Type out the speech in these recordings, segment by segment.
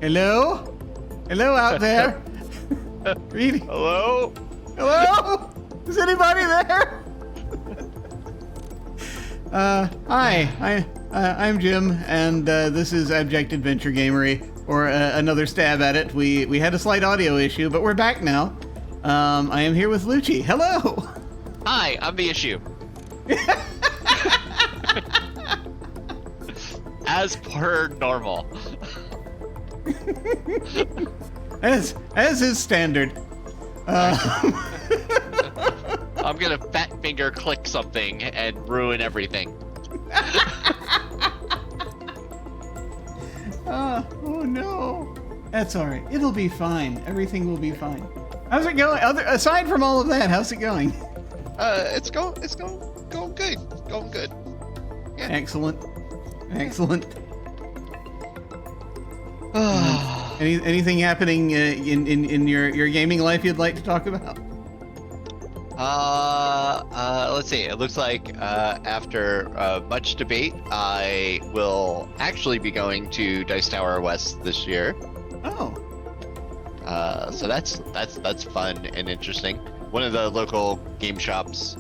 Hello? Hello out there? Greeting. Hello? Hello? Is anybody there? Hi. I'm Jim, and this is Abject Adventure Gamery, or another stab at it. We had a slight audio issue, but we're back now. I am here with Lucci. Hello. Hi, I'm the issue. As per normal. As is standard. I'm gonna fat finger click something and ruin everything. Oh no. That's alright. It'll be fine. Everything will be fine. How's it going? Aside from all of that, how's it going? It's going good. Going good. Yeah. Excellent. Anything happening in your gaming life you'd like to talk about? Let's see. It looks like after much debate, I will actually be going to Dice Tower West this year. Oh. So that's fun and interesting. One of the local game shops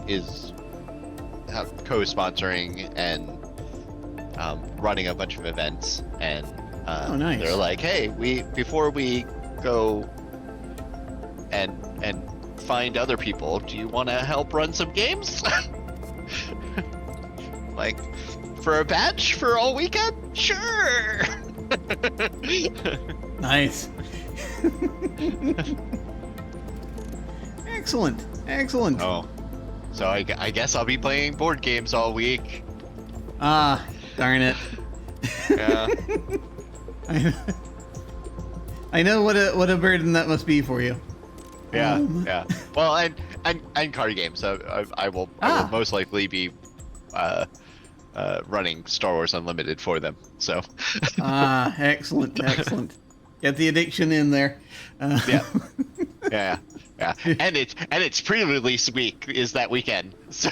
is co-sponsoring and running a bunch of events, and nice. They're like, hey, before we go and find other people, do you want to help run some games? Like, for a batch for all weekend? Sure. Nice. Excellent. Oh, so I guess I'll be playing board games all week. Ah, darn it. Yeah. I know what a burden that must be for you. Yeah. Well, and card games. So I will most likely be running Star Wars Unlimited for them. So. Excellent. Get the addiction in there. Yeah. And it's pre-release week is that weekend. So.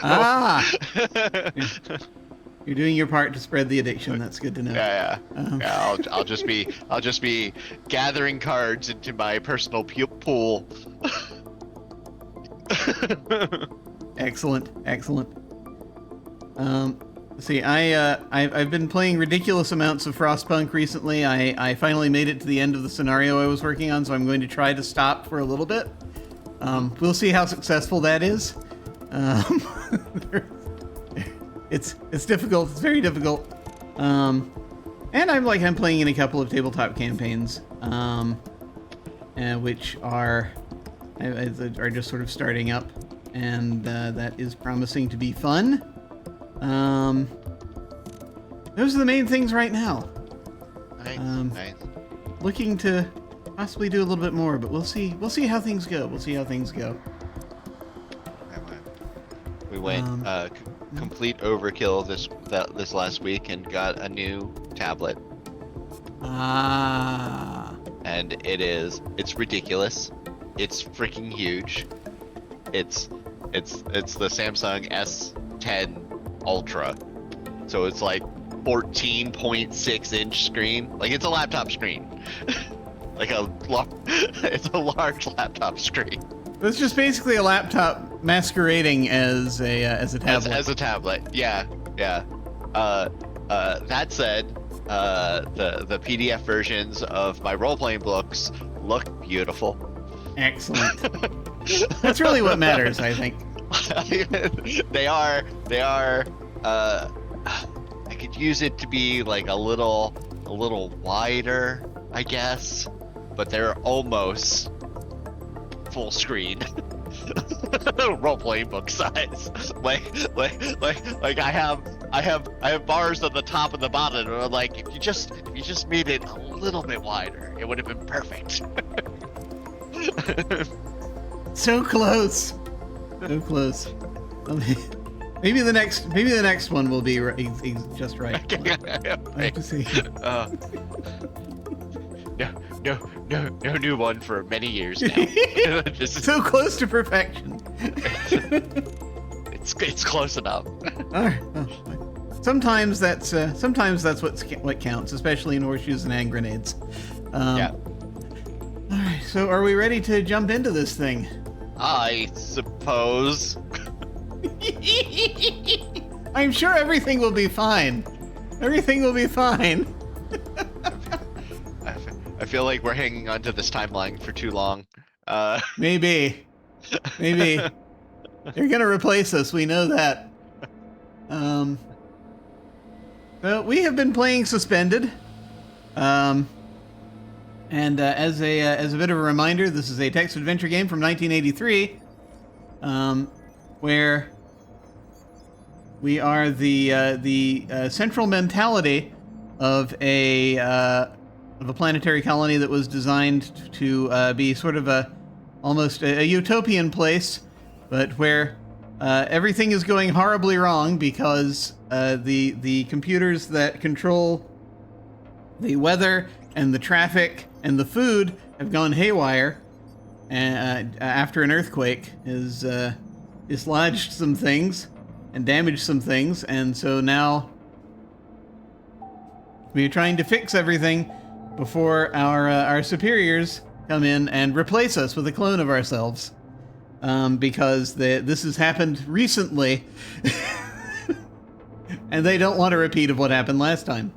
You're doing your part to spread the addiction. That's good to know. Yeah. I'll just be gathering cards into my personal pool. Excellent. See, I've been playing ridiculous amounts of Frostpunk recently. I finally made it to the end of the scenario I was working on, so I'm going to try to stop for a little bit. We'll see how successful that is. It's difficult. It's very difficult. And I'm playing in a couple of tabletop campaigns, which are just sort of starting up, and that is promising to be fun. Those are the main things right now. Nice. Looking to possibly do a little bit more, but we'll see how things go. We went complete overkill this last week and got a new tablet. And it's ridiculous. It's freaking huge. It's the Samsung S10 Ultra. So it's like 14.6 inch screen. Like, it's a laptop screen. It's a large laptop screen. It's just basically a laptop masquerading as a tablet. As a tablet, yeah. That said, the PDF versions of my role-playing books look beautiful. Excellent. That's really what matters, I think. They are. I could use it to be like a little wider, I guess, but they're almost full screen. Role-playing book size. Like I have bars on the top and the bottom, and I'm like, if you just made it a little bit wider, it would have been perfect. So close. Maybe the next one will be just right. I have to see. No new one for many years now. So close to perfection. It's close enough. All right. sometimes that's what counts, especially in horseshoes and hand grenades. Yeah. All right, so are we ready to jump into this thing? I suppose. I'm sure everything will be fine. Everything will be fine. I feel like we're hanging on to this timeline for too long. Maybe. They're gonna replace us. We know that. So we have been playing Suspended. And as a bit of a reminder, this is a text adventure game from 1983, where we are the central mentality of a planetary colony that was designed to be sort of almost a utopian place, but where everything is going horribly wrong because the computers that control the weather and the traffic and the food have gone haywire after an earthquake has dislodged some things and damaged some things, and so now we're trying to fix everything before our superiors come in and replace us with a clone of ourselves, because this has happened recently, and they don't want a repeat of what happened last time.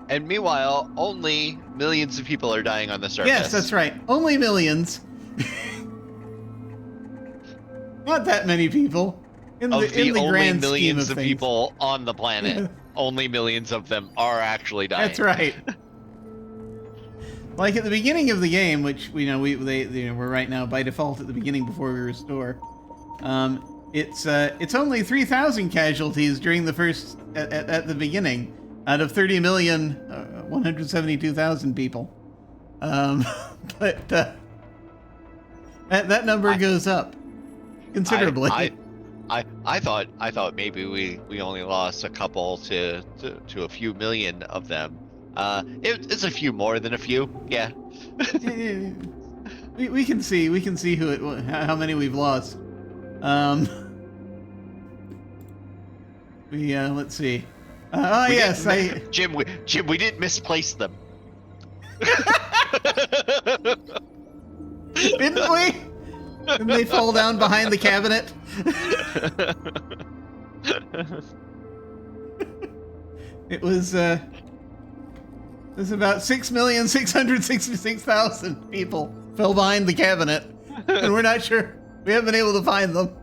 And meanwhile, only millions of people are dying on the surface. Yes, that's right. Only millions. Not that many people. In the only grand millions scheme of things. people on the planet, only millions of them are actually dying. That's right. Like at the beginning of the game, which we're right now by default at the beginning before we restore. It's only 3,000 casualties during the first at the beginning out of 30,172,000 people. But that number goes up considerably. I thought maybe we only lost a couple to a few million of them. It's a few more than a few, yeah. we can see how many we've lost. Let's see. Jim, we didn't misplace them. Didn't we? Didn't they fall down behind the cabinet? It was about 6,666,000 people fell behind the cabinet, and we're not sure. We haven't been able to find them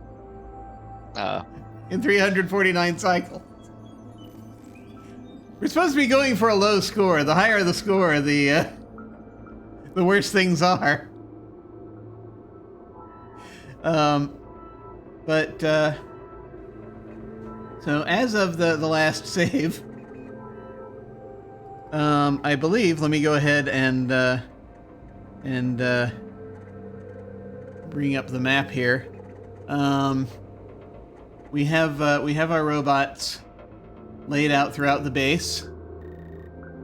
in 349 cycles. We're supposed to be going for a low score. The higher the score, the worse things are. So as of the last save, I believe. Let me go ahead and bring up the map here. We have our robots laid out throughout the base.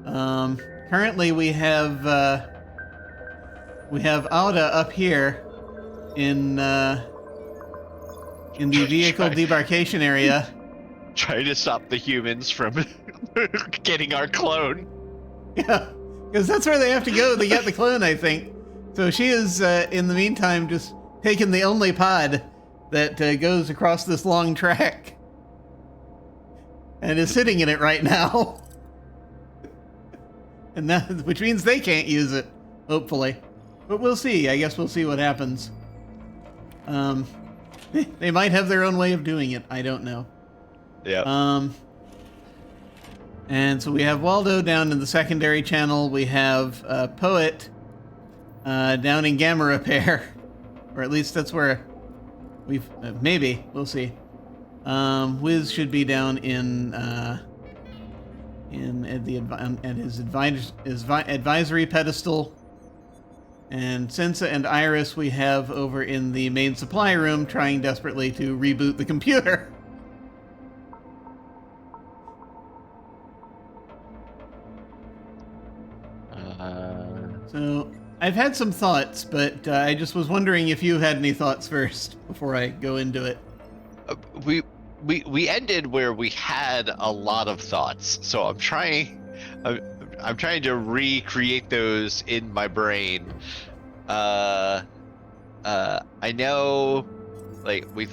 Currently, we have Auda up here in the vehicle debarkation area. Trying to stop the humans from getting our clone. Yeah, because that's where they have to go to get the clone, I think. So she is, in the meantime, just taking the only pod that goes across this long track and is sitting in it right now. And that, which means they can't use it, hopefully. But we'll see. I guess we'll see what happens. They might have their own way of doing it. I don't know. Yeah. And so we have Waldo down in the secondary channel. We have Poet down in Gamma Repair, or at least that's where we've maybe we'll see. Wiz should be down in his advisory pedestal, and Sensa and Iris we have over in the main supply room trying desperately to reboot the computer. So I've had some thoughts, but I just was wondering if you had any thoughts first before I go into it. we ended where we had a lot of thoughts, so I'm, I'm trying to recreate those in my brain. Uh, I know, like we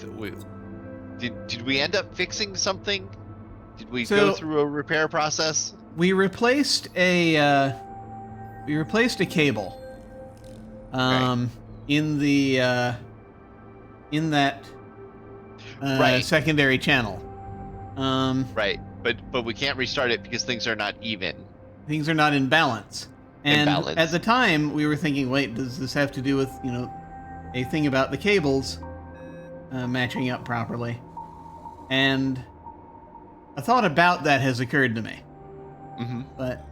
did we end up fixing something? Did we go So- through a repair process? We replaced a cable. In the in that Right. secondary channel. Right, but we can't restart it because things are not even. Things are not in balance. And Imbalance. at the time, we were thinking, wait, does this have to do with, a thing about the cables matching up properly? And a thought about that has occurred to me. Mm-hmm. But,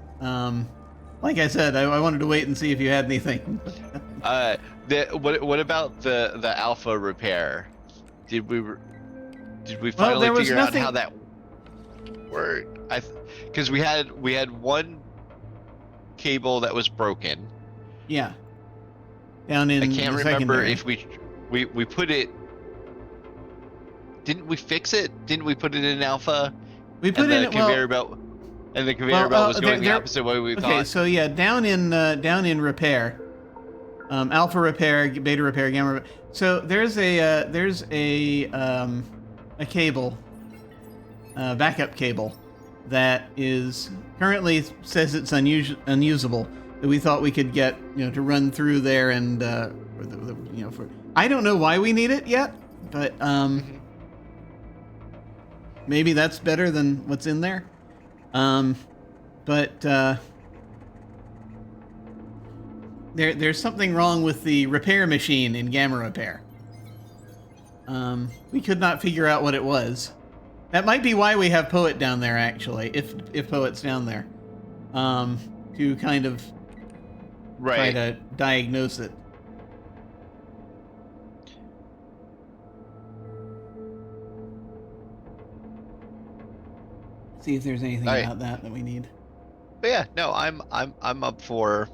like I said, I wanted to wait and see if you had anything. What about the alpha repair? Did we Well, finally there was figure nothing- out how that worked? Because we had one cable that was broken. Yeah. Down in I can't the remember secondary. if we put it. Didn't we fix it? Didn't we put it in alpha? We put and in the conveyor belt. And the conveyor well, belt was there- going the there- opposite way we okay, thought. so yeah, down in repair, alpha repair, beta repair, gamma repair. So there's a cable, backup cable, that is currently says it's unusable. That we thought we could get to run through there and for I don't know why we need it yet, but maybe that's better than what's in there. But there's something wrong with the repair machine in gamma repair. We could not figure out what it was. That might be why we have Poet down there, actually, if Poet's down there, to kind of try Right. to diagnose it. See if there's anything Alright. about that we need. But yeah, no, I'm up for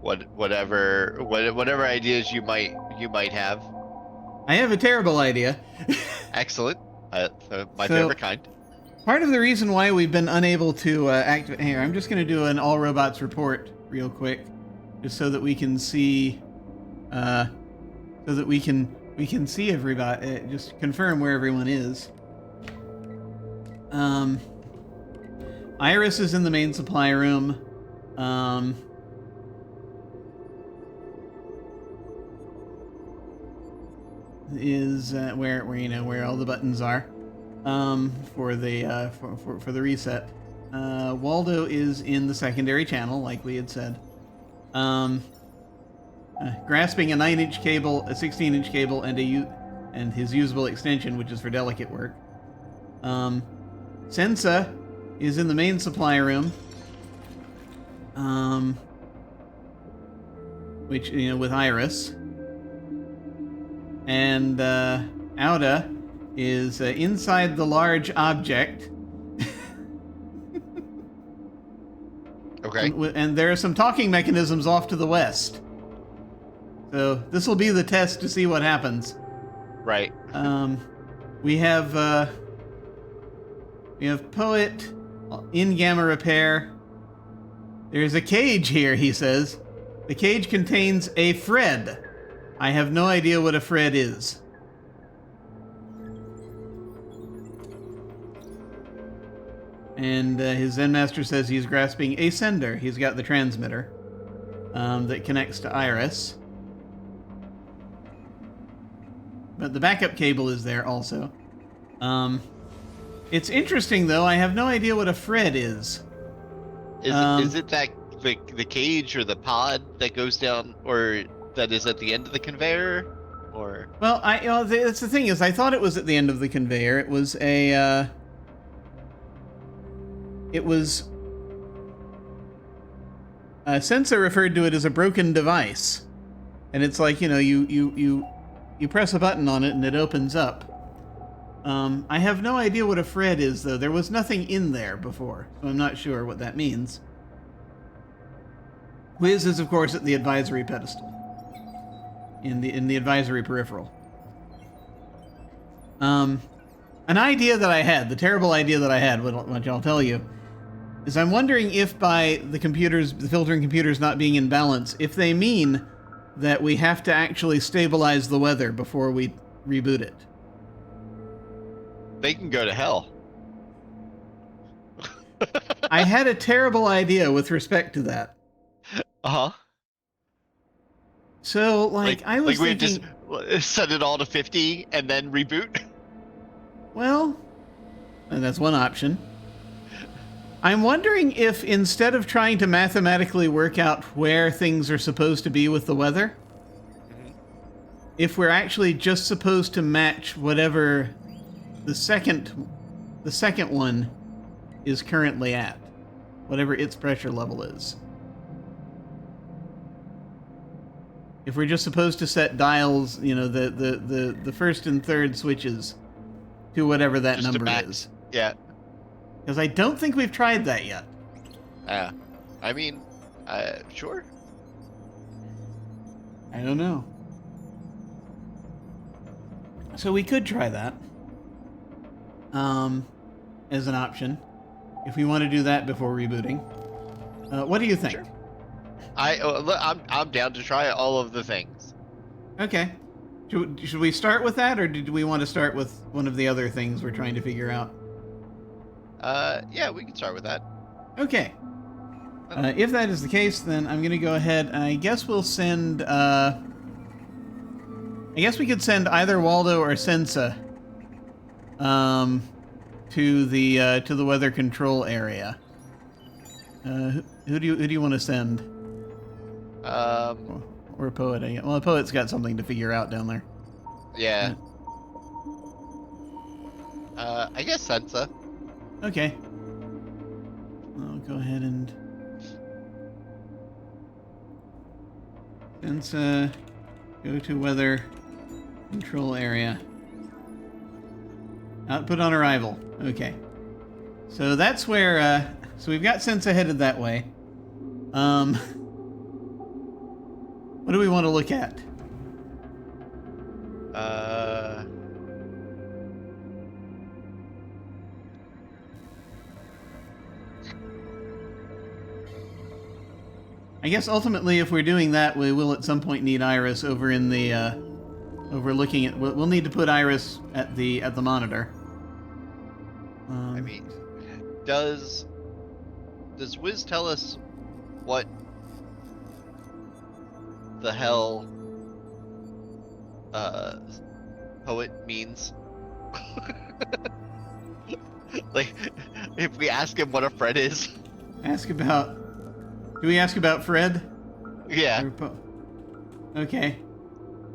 whatever ideas you might have. I have a terrible idea. Excellent. My So- favorite kind. Part of the reason why we've been unable to activate... Here, I'm just going to do an all robots report real quick, just so that we can see... so that we can see everybody, just confirm where everyone is. Iris is in the main supply room. Is where all the buttons are. For the reset. Waldo is in the secondary channel, like we had said. Grasping a 9-inch cable, a 16-inch cable, and his usable extension, which is for delicate work. Sensa is in the main supply room. Which, with Iris. And Auda is inside the large object. Okay. And there are some talking mechanisms off to the west. So this will be the test to see what happens. Right. We have Poet in gamma repair. There's a cage here, he says. The cage contains a Fred. I have no idea what a Fred is. And his Zen Master says he's grasping a sender. He's got the transmitter that connects to Iris. But the backup cable is there also. It's interesting, though. I have no idea what a Fred is. Is it that the cage or the pod that goes down, or that is at the end of the conveyor, or? Well, that's the thing is, I thought it was at the end of the conveyor. It was a. Sensor referred to it as a broken device, and it's like you press a button on it and it opens up. I have no idea what a Fred is, though. There was nothing in there before, so I'm not sure what that means. Wiz is, of course, at the advisory pedestal. In the advisory peripheral. An idea that I had, the terrible idea that I had, which I'll tell you, is I'm wondering if by the filtering computers not being in balance, if they mean that we have to actually stabilize the weather before we reboot it. They can go to hell. I had a terrible idea with respect to that. Uh-huh. So, I was thinking... we just set it all to 50 and then reboot? Well, that's one option. I'm wondering if instead of trying to mathematically work out where things are supposed to be with the weather, if we're actually just supposed to match whatever the second one is currently at, whatever its pressure level is. If we're just supposed to set dials, the first and third switches to whatever that just number is. Yeah. Because I don't think we've tried that yet. I mean, sure. I don't know. So we could try that. As an option. If we want to do that before rebooting. What do you think? Sure. I'm down to try all of the things. Okay. Should we start with that, or did we want to start with one of the other things we're trying to figure out? Yeah, we can start with that. Okay. If that is the case, then I'm going to go ahead. I guess we'll send... I guess we could send either Waldo or Sensa to the weather control area. Who do you want to send? Or a poet. Well, a poet's got something to figure out down there. Yeah. I guess Sensa. Okay. I'll go ahead and... Sensa, go to weather control area. Output on arrival. Okay. So that's where, so we've got Sensa headed that way. What do we want to look at? I guess ultimately, if we're doing that, we will at some point need Iris over in the, over looking at. We'll need to put Iris at the monitor. I mean, does Wiz tell us what the hell poet means? Like, if we ask him what a Fred is. Do we ask about Fred? Yeah. Okay.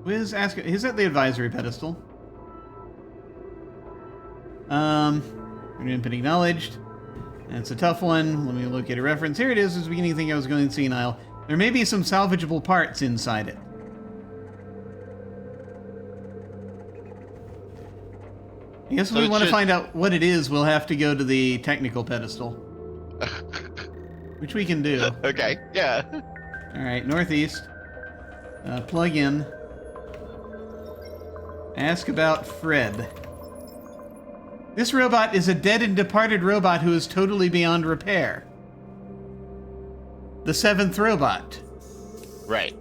Wiz, ask. He's at the advisory pedestal. Input acknowledged. That's a tough one. Let me locate a reference. Here it is. At the beginning, think I was going senile. There may be some salvageable parts inside it. I guess if we want to find out what it is, we'll have to go to the technical pedestal. Which we can do. Okay, yeah. Alright, northeast. Plug in. Ask about Fred. This robot is a dead and departed robot who is totally beyond repair. The seventh robot. Right.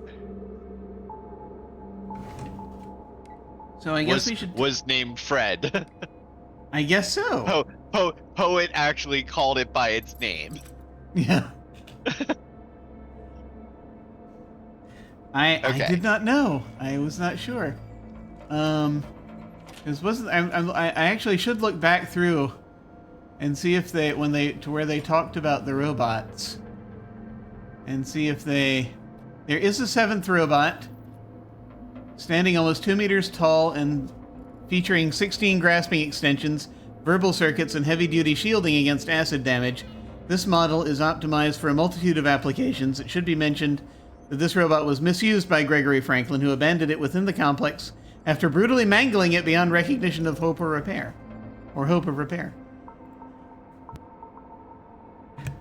So I guess we should... Was named Fred. I guess so. Poet actually called it by its name. Yeah. I did not know. I was not sure. I actually should look back through and see if where they talked about the robots, and see if there is a seventh robot standing almost 2 meters tall and featuring 16 grasping extensions, verbal circuits, and heavy-duty shielding against acid damage. This model is optimized for a multitude of applications. It should be mentioned that this robot was misused by Gregory Franklin, who abandoned it within the complex after brutally mangling it beyond recognition of hope of repair.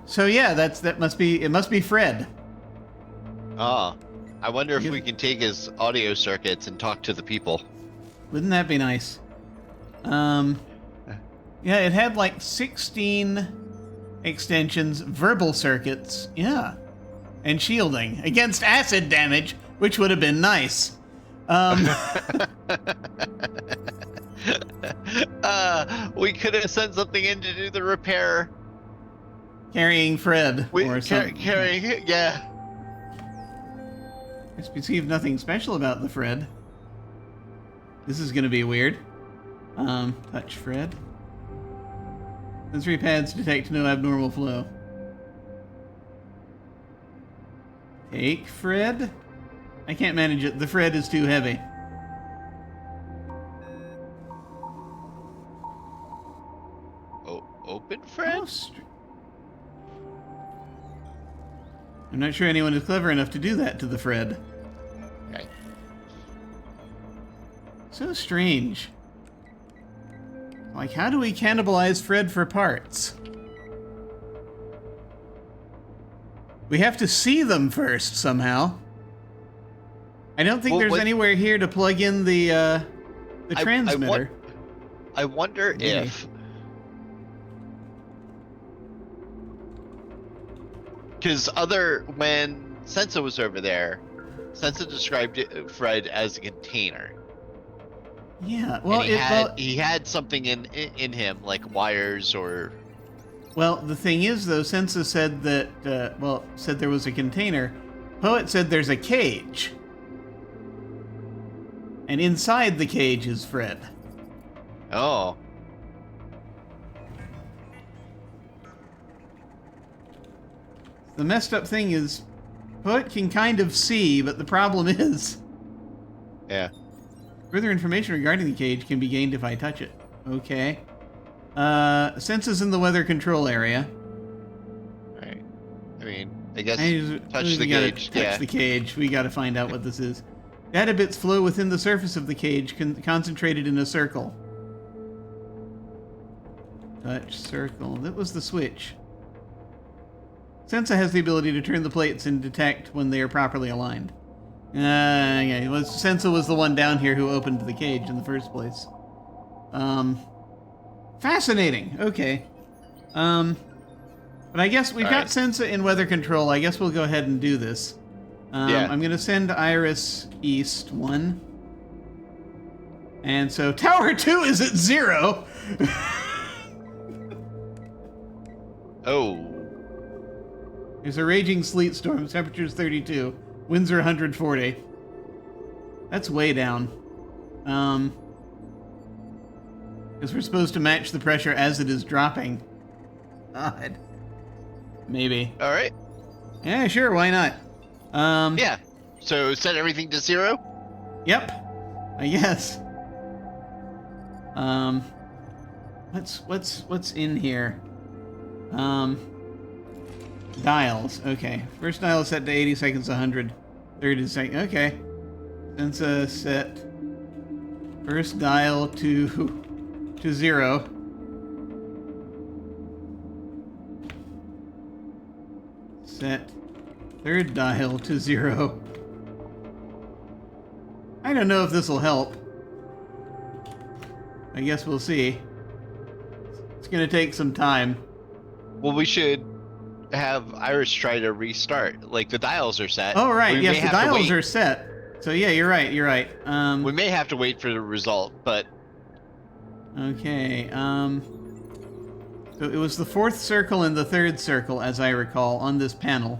So yeah, it must be Fred. Ah, I wonder if we can take his audio circuits and talk to the people. Wouldn't that be nice? Yeah, it had like 16 extensions, verbal circuits, yeah, and shielding against acid damage, which would have been nice. We could have sent something in to do the repair. Carrying Fred or something. Carrying, yeah. I perceive nothing special about the Fred. This is gonna be weird. Touch Fred. Sensory pads detect no abnormal flow. Take Fred? I can't manage it. The Fred is too heavy. Open Fred? I'm not sure anyone is clever enough to do that to the Fred. Okay. So strange. Like, how do we cannibalize Fred for parts? We have to see them first, somehow. I don't think there's anywhere here to plug in the transmitter. I wonder if... Because when Sensa was over there, Sensa described Fred as a container. Yeah, well, and he had something in him, like wires or... Well, the thing is, though, Sensa said that, said there was a container. Poet said there's a cage. And inside the cage is Fred. Oh. The messed up thing is, Poet can kind of see, but the problem is... Yeah. Further information regarding the cage can be gained if I touch it. Okay. Senses in the weather control area. Right. I mean, I guess touch the cage. Touch the cage. We gotta find out what this is. Data bits flow within the surface of the cage, concentrated in a circle. Touch circle. That was the switch. Sensa has the ability to turn the plates and detect when they are properly aligned. Okay. Well, Sensa was the one down here who opened the cage in the first place. Fascinating. Okay. But I guess we've got Sensa in weather control. I guess we'll go ahead and do this. Yeah. I'm going to send Iris east 1. And so Tower 2 is at 0. Oh. There's a raging sleet storm. Temperature's 32. Winds are 140. That's way down. Because we're supposed to match the pressure as it is dropping. God. Maybe. All right. Yeah, sure. Why not? Yeah. So set everything to 0? Yep. I guess. What's in here? Dials. Okay. First dial is set to 80 seconds, 100. Third is second. Okay. Sensa set. First dial to 0. Set third dial to 0. I don't know if this will help. I guess we'll see. It's gonna take some time. Well, we should have Iris try to restart. Like, the dials are set. Oh, right. Yes, the dials are set. So, yeah, you're right. You're right. We may have to wait for the result, but... Okay, so it was the 4th circle and the 3rd circle, as I recall, on this panel.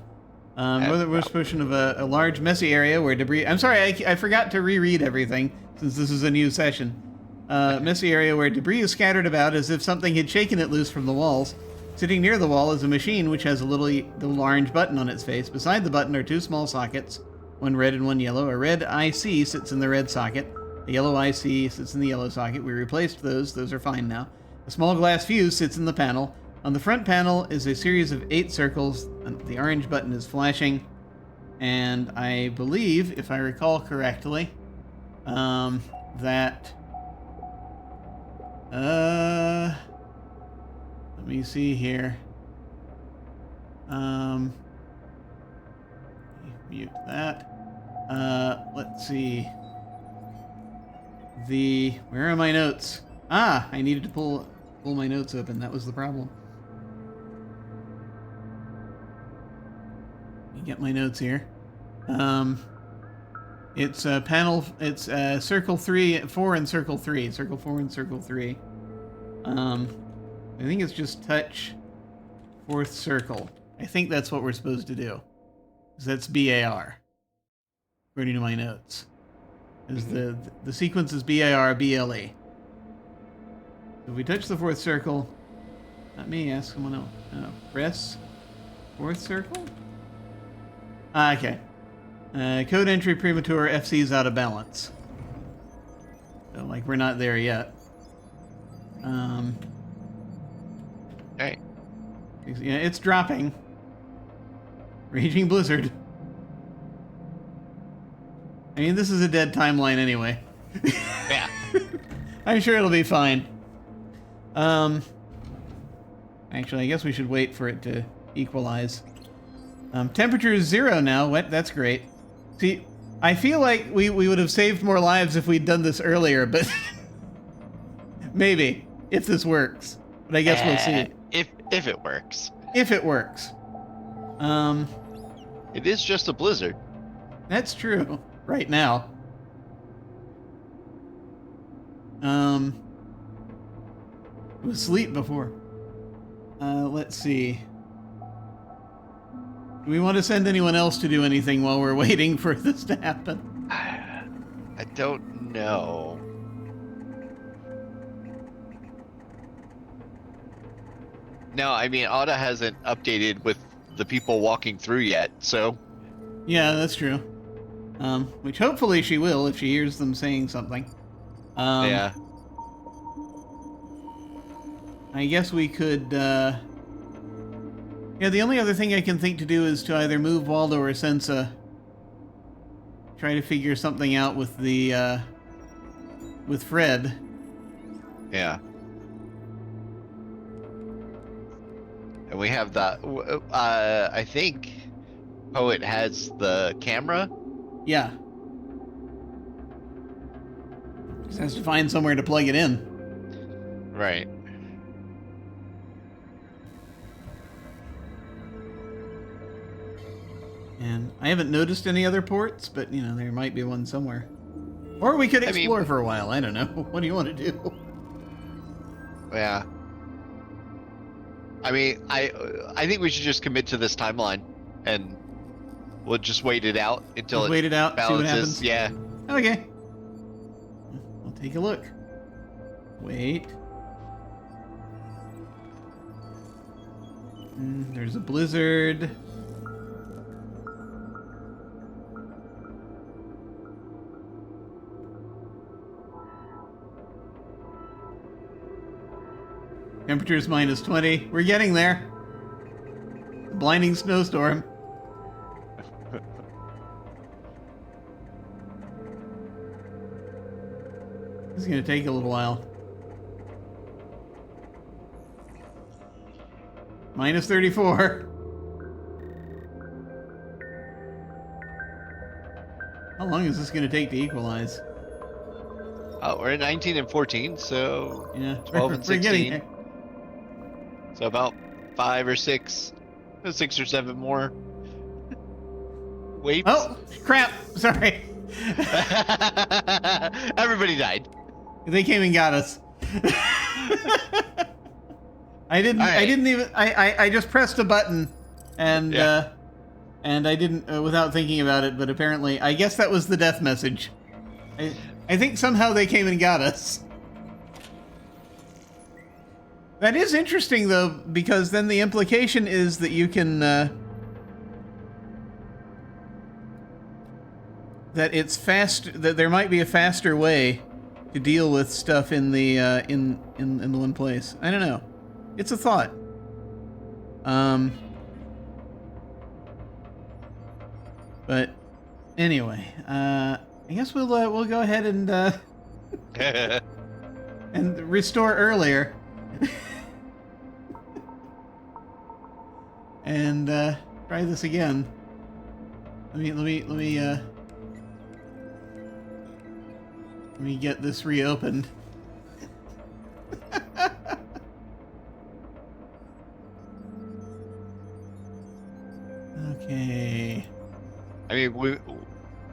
Northernmost portion of a large, messy area where debris... I'm sorry, I forgot to reread everything, since this is a new session. Messy area where debris is scattered about as if something had shaken it loose from the walls. Sitting near the wall is a machine which has a little orange button on its face. Beside the button are 2 small sockets, one red and one yellow. A red IC sits in the red socket. The yellow IC sits in the yellow socket. We replaced those. Those are fine now. A small glass fuse sits in the panel. On the front panel is a series of 8 circles. The orange button is flashing. And I believe, if I recall correctly, that... let me see here. Mute that. Let's see. Where are my notes? Ah, I needed to pull pull my notes open. That was the problem. You get my notes here. It's panel. It's circle 4 and circle 3. Circle 4 and circle 3. I think it's just touch fourth circle. I think that's what we're supposed to do. 'Cause that's BAR. According to my notes. Is the sequence is BAR, BLE. So if we touch the fourth circle, not me, ask someone else. Press fourth circle? Okay. Code entry premature, FC's out of balance. So, like, we're not there yet. Hey. Yeah, it's dropping. Raging Blizzard. I mean, this is a dead timeline anyway. Yeah. I'm sure it'll be fine. Actually, I guess we should wait for it to equalize. Temperature is 0 now. What? That's great. See, I feel like we would have saved more lives if we'd done this earlier, but maybe, if this works. But I guess we'll see. If it works. If it works. It is just a blizzard. That's true. Right now. It was sleep before. Let's see. Do we want to send anyone else to do anything while we're waiting for this to happen? I don't know. No, I mean, Autumn hasn't updated with the people walking through yet, so... Yeah, that's true. Which hopefully she will if she hears them saying something. Yeah. I guess we could, yeah, the only other thing I can think to do is to either move Waldo or Sensa. Try to figure something out with the, with Fred. Yeah. And we have that, I think Poet has the camera. Yeah. Just has to find somewhere to plug it in. Right. And I haven't noticed any other ports, but, you know, there might be one somewhere. Or we could explore for a while. I don't know. What do you want to do? Yeah. I mean, I think we should just commit to this timeline, and we'll just wait it out until Just wait it out, see what balances. happens. Yeah. Okay. We'll take a look. Wait. There's a blizzard. Temperature's -20. We're getting there. Blinding snowstorm. This is gonna take a little while. -34. How long is this gonna take to equalize? Oh, we're at 19 and 14, so Yeah, 12 and we're 16. getting there. So about 5 or 6, 6 or 7 more. Wait. Oh, crap. Sorry. Everybody died. They came and got us. I didn't even I just pressed a button and Yeah. and I didn't without thinking about it, but apparently I guess that was the death message. I think somehow they came and got us. That is interesting though, because then the implication is that you can that it's fast, that there might be a faster way to deal with stuff in the in the one place. I don't know. It's a thought. But anyway, I guess we'll go ahead and and restore earlier. And try this again. Let me get this reopened. mean,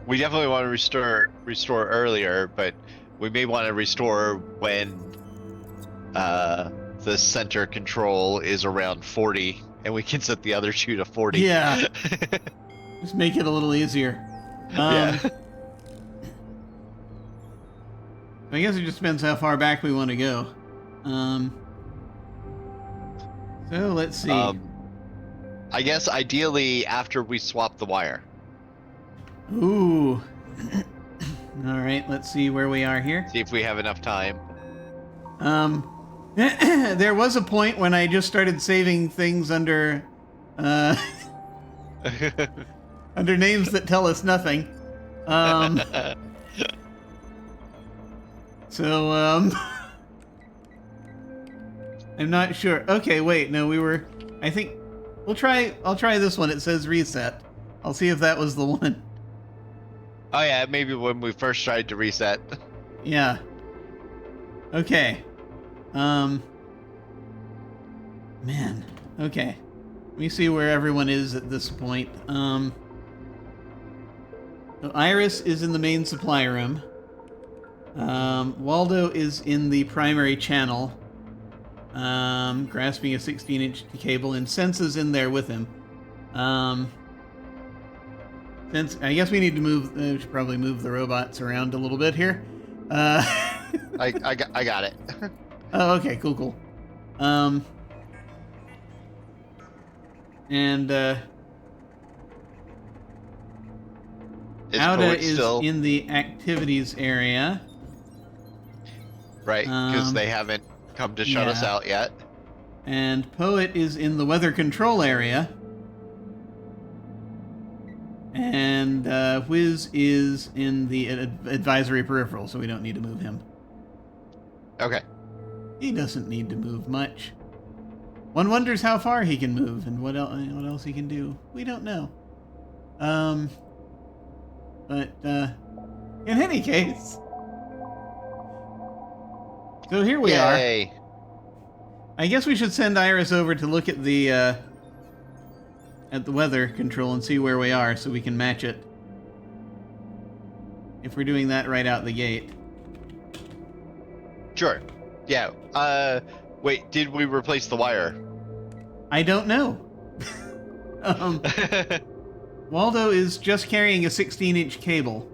we definitely want to restore earlier, but we may want to restore when the center control is around 40, and we can set the other two to 40. Yeah. Just make it a little easier. Yeah. I guess it just depends how far back we want to go. So let's see. I guess ideally after we swap the wire. Ooh. All right, let's see where we are here. See if we have enough time. There was a point when I just started saving things under under names that tell us nothing. So I'm not sure. Okay, wait, no, I think I'll try this one. It says reset. I'll see if that was the one. Oh yeah, maybe when we first tried to reset. Yeah. Okay. Man. Okay. Let me see where everyone is at this point. So Iris is in the main supply room. Waldo is in the primary channel, grasping a 16-inch cable, and Sensa's in there with him. Since I guess we need to move, we should probably move the robots around a little bit here. I got it. Oh, okay, cool. Auda is still in the activities area. right, because they haven't come to shut us out yet. And Poet is in the weather control area. And Whiz is in the advisory peripheral, so we don't need to move him. Okay. He doesn't need to move much. One wonders how far he can move and what else he can do. We don't know. But in any case, so here we Yay. are. I guess we should send Iris over to look at the weather control and see where we are, so we can match it. If we're doing that right out the gate. Sure. Yeah. Wait, did we replace the wire? I don't know. Waldo is just carrying a 16-inch cable.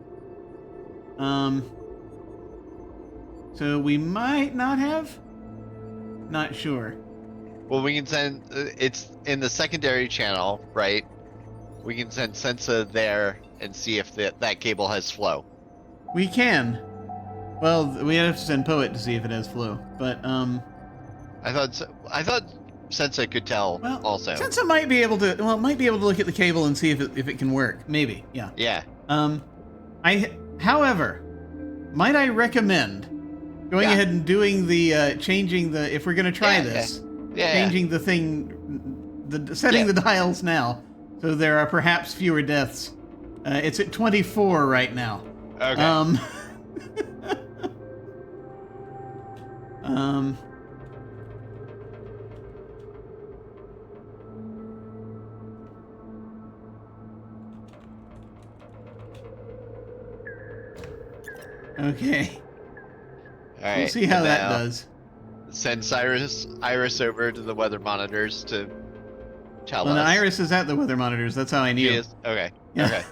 So we might not have? Not sure. Well, we can send... it's in the secondary channel, right? We can send Sensa there and see if that cable has flow. We can. Well, we have to send Poet to see if it has flow, but, I thought Sensa could tell well, also. Sensa might be able to look at the cable and see if it can work. Maybe, yeah. Yeah. However, might I recommend going ahead and doing the, changing the, if we're going to try this, changing the thing, setting the dials now, so there are perhaps fewer deaths. It's at 24 right now. Okay. Okay. All right. We'll see how that does. Send Iris over to the weather monitors to tell Well, us. no, Iris is at the weather monitors. That's how I knew. She is? Okay. Yeah. Okay.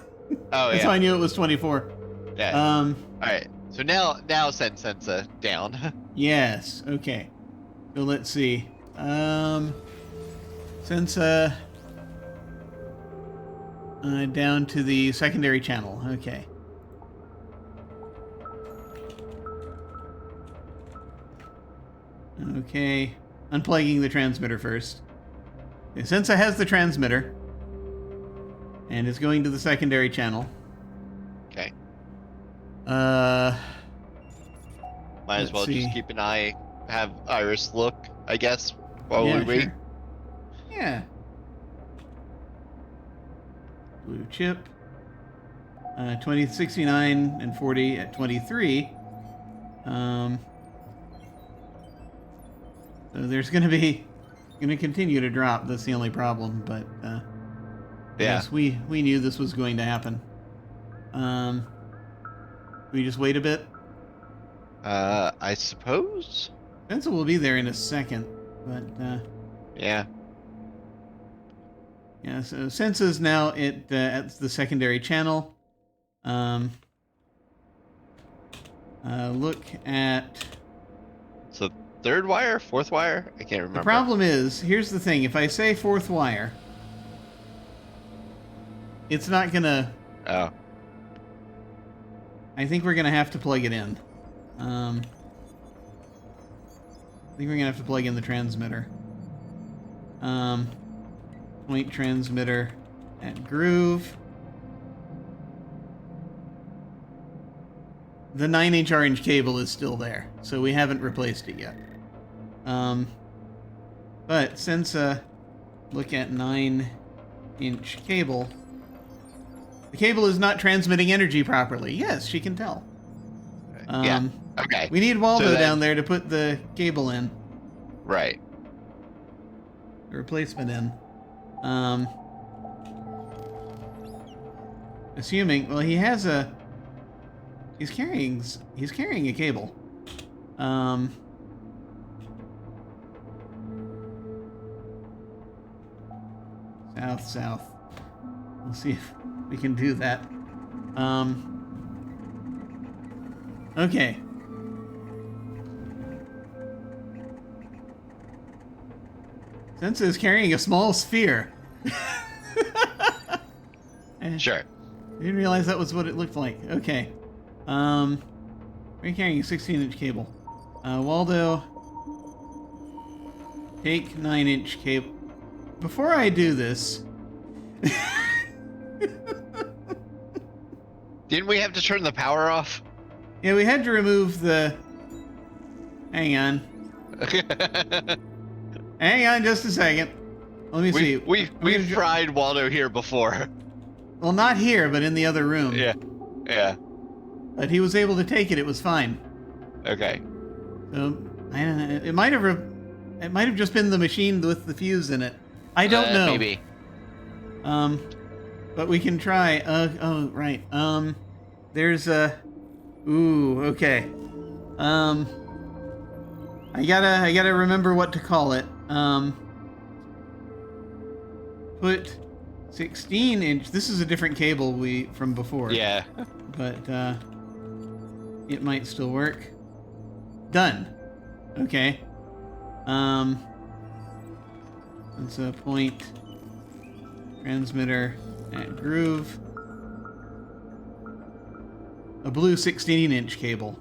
Oh, That's how I knew it was 24. Yeah. All right. So now send Sensa down. Yes. Okay. So let's see. Since down to the secondary channel. Okay. Okay. Unplugging the transmitter first. Okay, Sensa has the transmitter and is going to the secondary channel. Okay. Uh. Might as well just keep an eye, have Iris look, I guess, while we wait. Sure. Yeah. Blue chip. 2069 and 40 at 23. So there's going to continue to drop. That's the only problem, but Yeah. Yes, we knew this was going to happen. We just wait a bit. I suppose. Pencil will be there in a second, but Yeah. yeah. So Sensa's now at the secondary channel. Look at. So third wire, fourth wire? I can't remember. The problem is, here's the thing: if I say fourth wire, it's not gonna. Oh. I think we're gonna have to plug it in. I think we're gonna have to plug in the transmitter. Point transmitter at groove. The 9-inch orange cable is still there, so we haven't replaced it yet. But since look at 9-inch cable, the cable is not transmitting energy properly. Yes, she can tell. Yeah. Okay. We need Waldo So then- down there to put the cable in, Right. the replacement in. Assuming, well, he has a. He's carrying a cable. South. We'll see if we can do that. Okay. Sensa is carrying a small sphere. Sure. I didn't realize that was what it looked like. Okay. We're carrying a 16-inch cable. Waldo, take 9-inch cable. Before I do this... Didn't we have to turn the power off? Yeah, we had to remove the... Hang on. Hang on just a second. Let me see. We've tried Waldo here before. Well, not here, but in the other room. Yeah. Yeah. But he was able to take it. It was fine. Okay. So I don't know. It might have just been the machine with the fuse in it. I don't know. Maybe. But we can try. Oh, right. There's a. Ooh, okay. I gotta remember what to call it. Put 16-inch. This is a different cable from before. Yeah. But it might still work. Done. Okay. It's a point transmitter at groove. A blue 16-inch cable.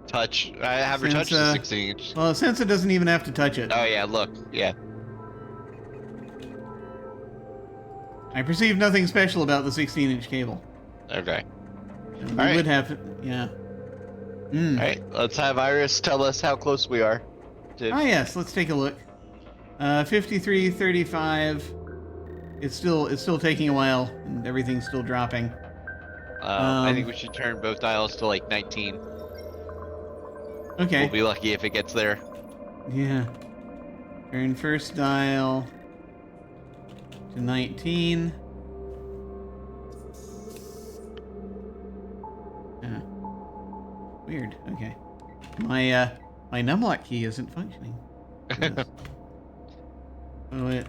Touch. I have her touch the 16-inch. Well, since it doesn't even have to touch it. Oh yeah, look. Yeah. I perceive nothing special about the 16-inch cable. Okay. We right. would have to, yeah. All right. Let's have Iris tell us how close we are. Ah, yes. Let's take a look. 53:35. It's still taking a while, and everything's still dropping. I think we should turn both dials to like 19. Okay. We'll be lucky if it gets there. Yeah. Turn first dial to 19. Yeah. Weird. Okay. My numlock key isn't functioning. Oh, it.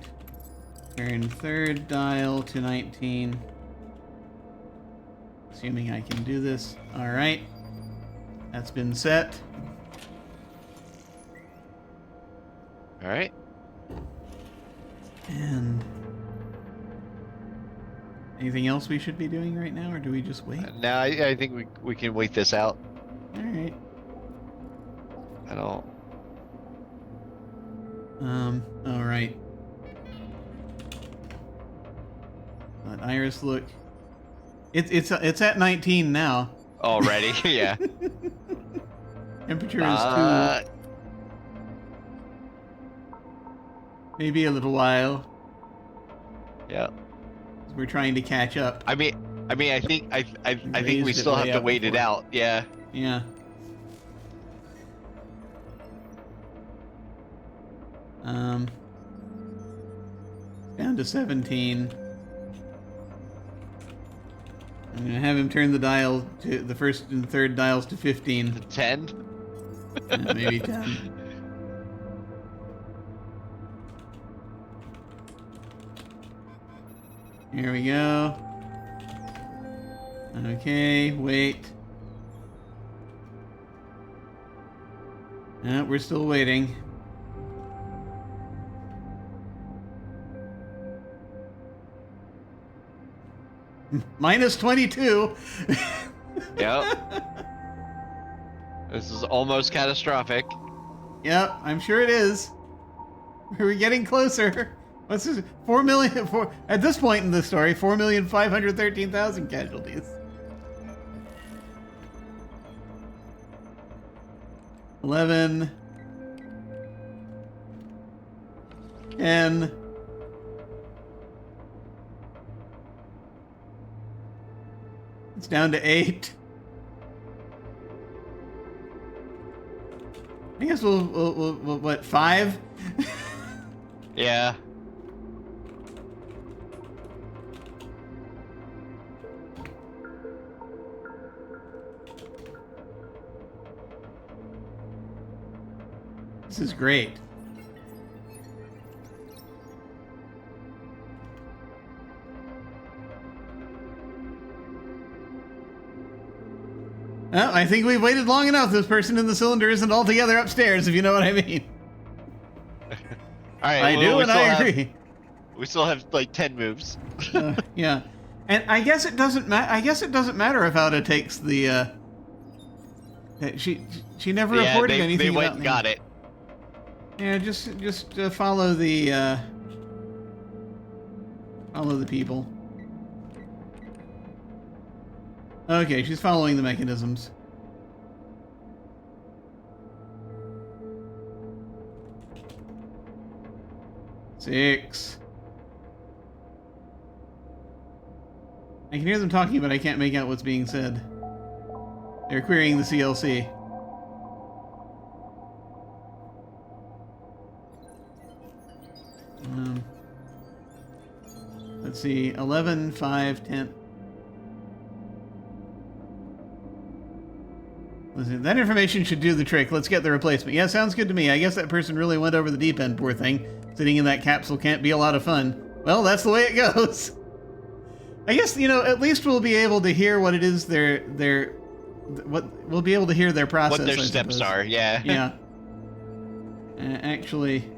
Turn third dial to 19. Assuming I can do this. All right. That's been set. All right. And anything else we should be doing right now, or do we just wait? Now I think we can wait this out. All right. I don't. All right. Let Iris look. It's at 19 now. Already, yeah. Temperature is 2. Maybe a little while. Yeah. We're trying to catch up. I mean, I think we Raised it still have way to up wait it before. out. Yeah. Yeah. Down to 17. I'm going to have him turn the dial to the first and third dials to 15. 10? Maybe 10. Here we go. Okay, wait. We're still waiting. Minus 22. Yep. This is almost catastrophic. Yep, I'm sure it is. We're getting closer. What's this? 4 million. At this point in the story, 4,513,000 casualties. 11. 10. It's down to 8. I guess we'll what, 5? Yeah. This is great. Well, I think we've waited long enough. This person in the cylinder isn't altogether upstairs, if you know what I mean. All right. I do, and I agree. We still have like 10 moves. Yeah, and I guess it doesn't matter. I guess it doesn't matter if Auda takes the. She never reported anything. They went about and got it. Yeah, just follow the people. Okay, she's following the mechanisms. Six. I can hear them talking, but I can't make out what's being said. They're querying the CLC. Let's see, 11, 5, 10. Listen, that information should do the trick. Let's get the replacement. Yeah, sounds good to me. I guess that person really went over the deep end, poor thing. Sitting in that capsule can't be a lot of fun. Well, that's the way it goes. I guess, you know, at least we'll be able to hear what it is we'll be able to hear their process. What their steps are, yeah. Yeah. Actually,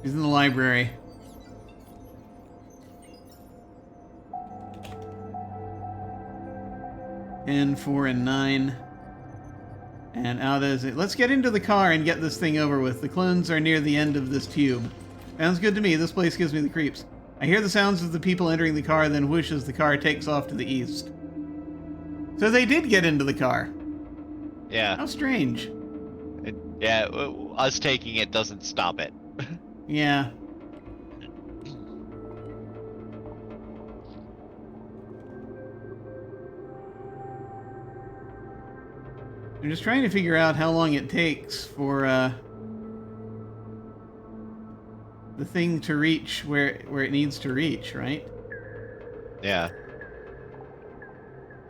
he's in the library. And 4 and 9. And out is it. Let's get into the car and get this thing over with. The clones are near the end of this tube. Sounds good to me. This place gives me the creeps. I hear the sounds of the people entering the car, then whoosh as the car takes off to the east. So they did get into the car. Yeah. How strange. Yeah, us taking it doesn't stop it. Yeah. I'm just trying to figure out how long it takes for the thing to reach where it needs to reach, right? Yeah.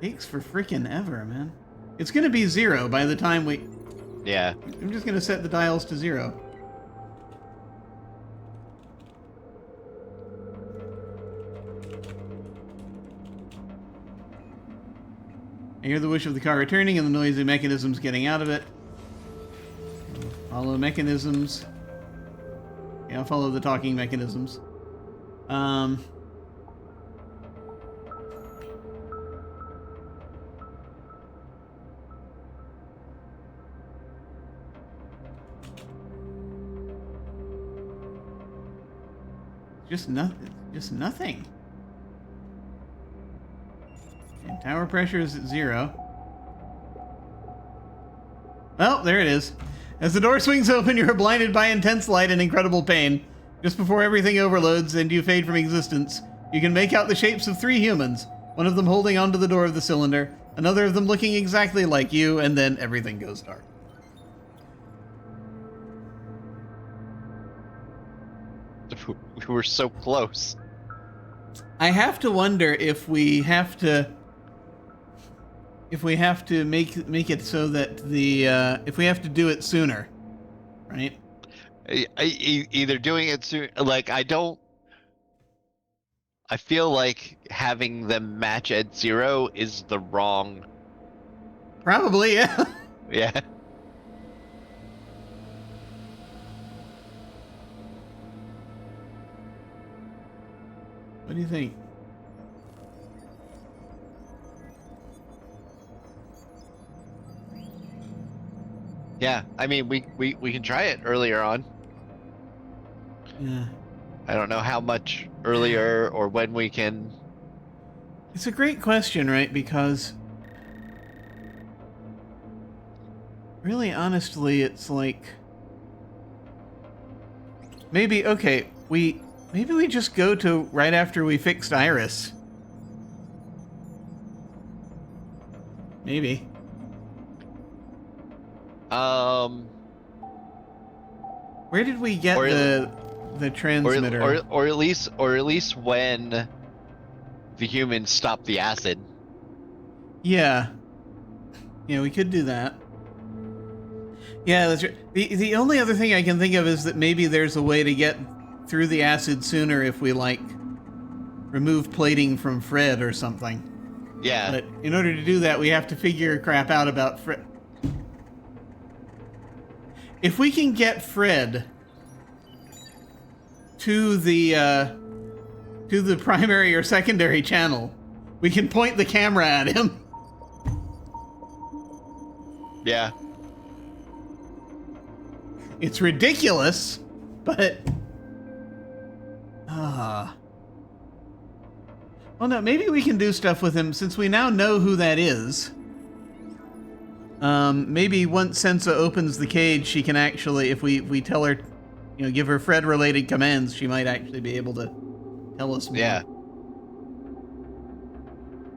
Takes for freaking ever, man. It's gonna be 0 by the time we... Yeah. I'm just gonna set the dials to 0. I hear the whoosh of the car returning and the noisy mechanisms getting out of it. Follow mechanisms. Yeah, I'll follow the talking mechanisms. Just nothing. Just nothing. And tower pressure is at 0. Well, there it is. As the door swings open, you are blinded by intense light and incredible pain. Just before everything overloads and you fade from existence, you can make out the shapes of 3 humans, one of them holding onto the door of the cylinder, another of them looking exactly like you, and then everything goes dark. We were so close. I have to wonder if we have to make it so that the if we have to do it sooner, right? Either doing it soon, like I feel like having them match at 0 is the wrong. Probably, yeah. Yeah. What do you think? Yeah. I mean, we can try it earlier on. Yeah. I don't know how much earlier or when we can. It's a great question, right? Because really, honestly, it's like maybe we just go to right after we fixed Iris. Maybe. Where did we get the transmitter? Or at least when the humans stop the acid. Yeah. Yeah, we could do that. Yeah, that's right. The only other thing I can think of is that maybe there's a way to get through the acid sooner if we, like, remove plating from Fred or something. Yeah. But in order to do that, we have to figure crap out about Fred. If we can get Fred to the primary or secondary channel, we can point the camera at him. Yeah. It's ridiculous, but well, no, maybe we can do stuff with him since we now know who that is. Maybe once Sensa opens the cage, she can actually, if we tell her, give her Fred-related commands, she might actually be able to tell us more. Yeah.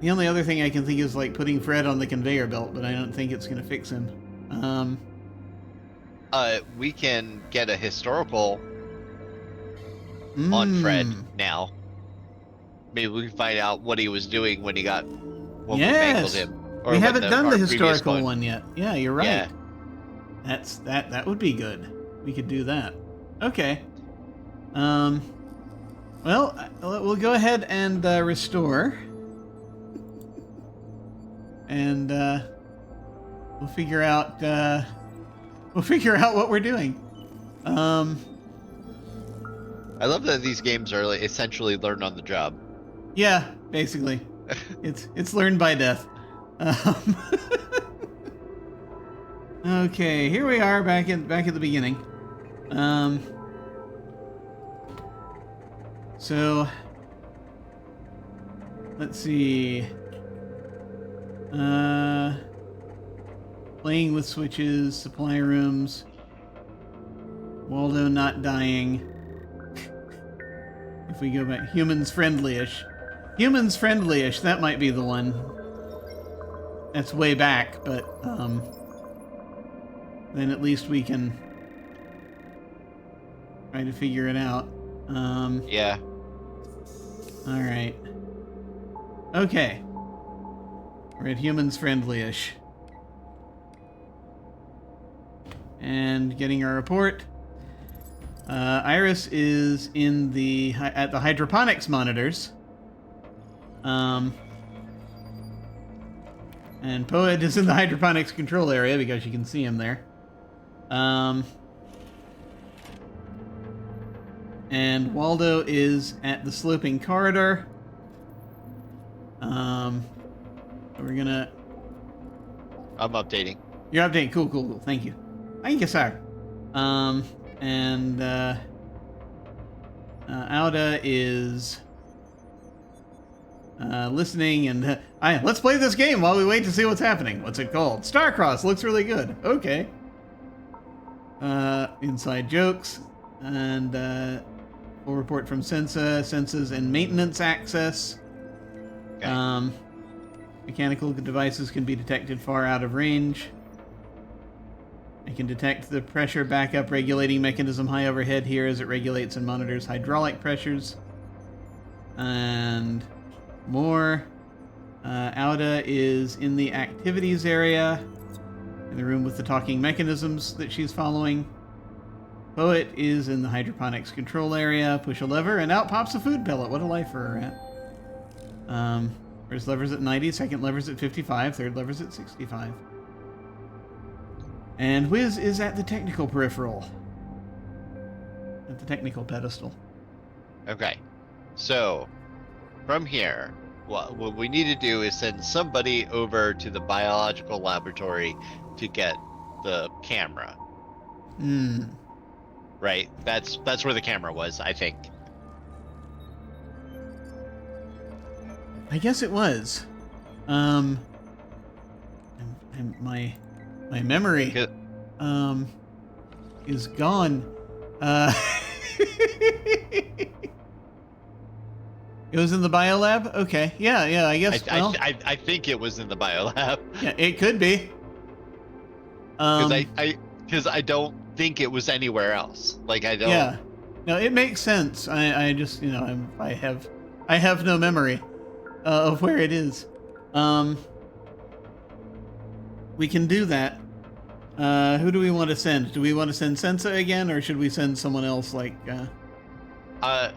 The only other thing I can think is, like, putting Fred on the conveyor belt, but I don't think it's going to fix him. We can get a historical on Fred now. Maybe we can find out what he was doing when we mangled him. Or we haven't done the previous historical one yet. Yeah, you're right. Yeah. That would be good. We could do that. Okay. Well, we'll go ahead and restore. And we'll figure out what we're doing. I love that these games are essentially learn on the job. Yeah, basically. It's learned by death. Okay, here we are back at the beginning. So let's see. Playing with switches, supply rooms. Waldo not dying. If we go back, humans friendly-ish. Humans friendly-ish, that might be the one. That's way back, but then at least we can try to figure it out. Yeah. All right. Okay. We're at humans friendly-ish. And getting our report. Iris is in at the hydroponics monitors. And Poed is in the hydroponics control area because you can see him there. And Waldo is at the sloping corridor. We're gonna... I'm updating. You're updating. Cool. Thank you. Thank you, sir. And Auda is listening, and let's play this game while we wait to see what's happening. What's it called? Starcross. Looks really good. Okay. Inside jokes, and full report from Sensa. Sensa's in maintenance access. Okay. Mechanical devices can be detected far out of range. I can detect the pressure backup regulating mechanism high overhead here as it regulates and monitors hydraulic pressures. And more. Auda is in the activities area, in the room with the talking mechanisms that she's following. Poet is in the hydroponics control area. Push a lever, and out pops a food pellet. What a life for her rat. First lever's at 90, second lever's at 55, third lever's at 65. And Wiz is at the technical peripheral. At the technical pedestal. Okay. So, from here, what we need to do is send somebody over to the biological laboratory to get the camera. Right? That's where the camera was, I think. I guess it was. My memory is gone. It was in the biolab? Okay. Yeah, I guess. I think it was in the biolab. Yeah, it could be. Because I don't think it was anywhere else. Like, I don't. Yeah. No, it makes sense. I just, I have no memory of where it is. We can do that. Who do we want to send? Do we want to send Sensa again, or should we send someone else like Auda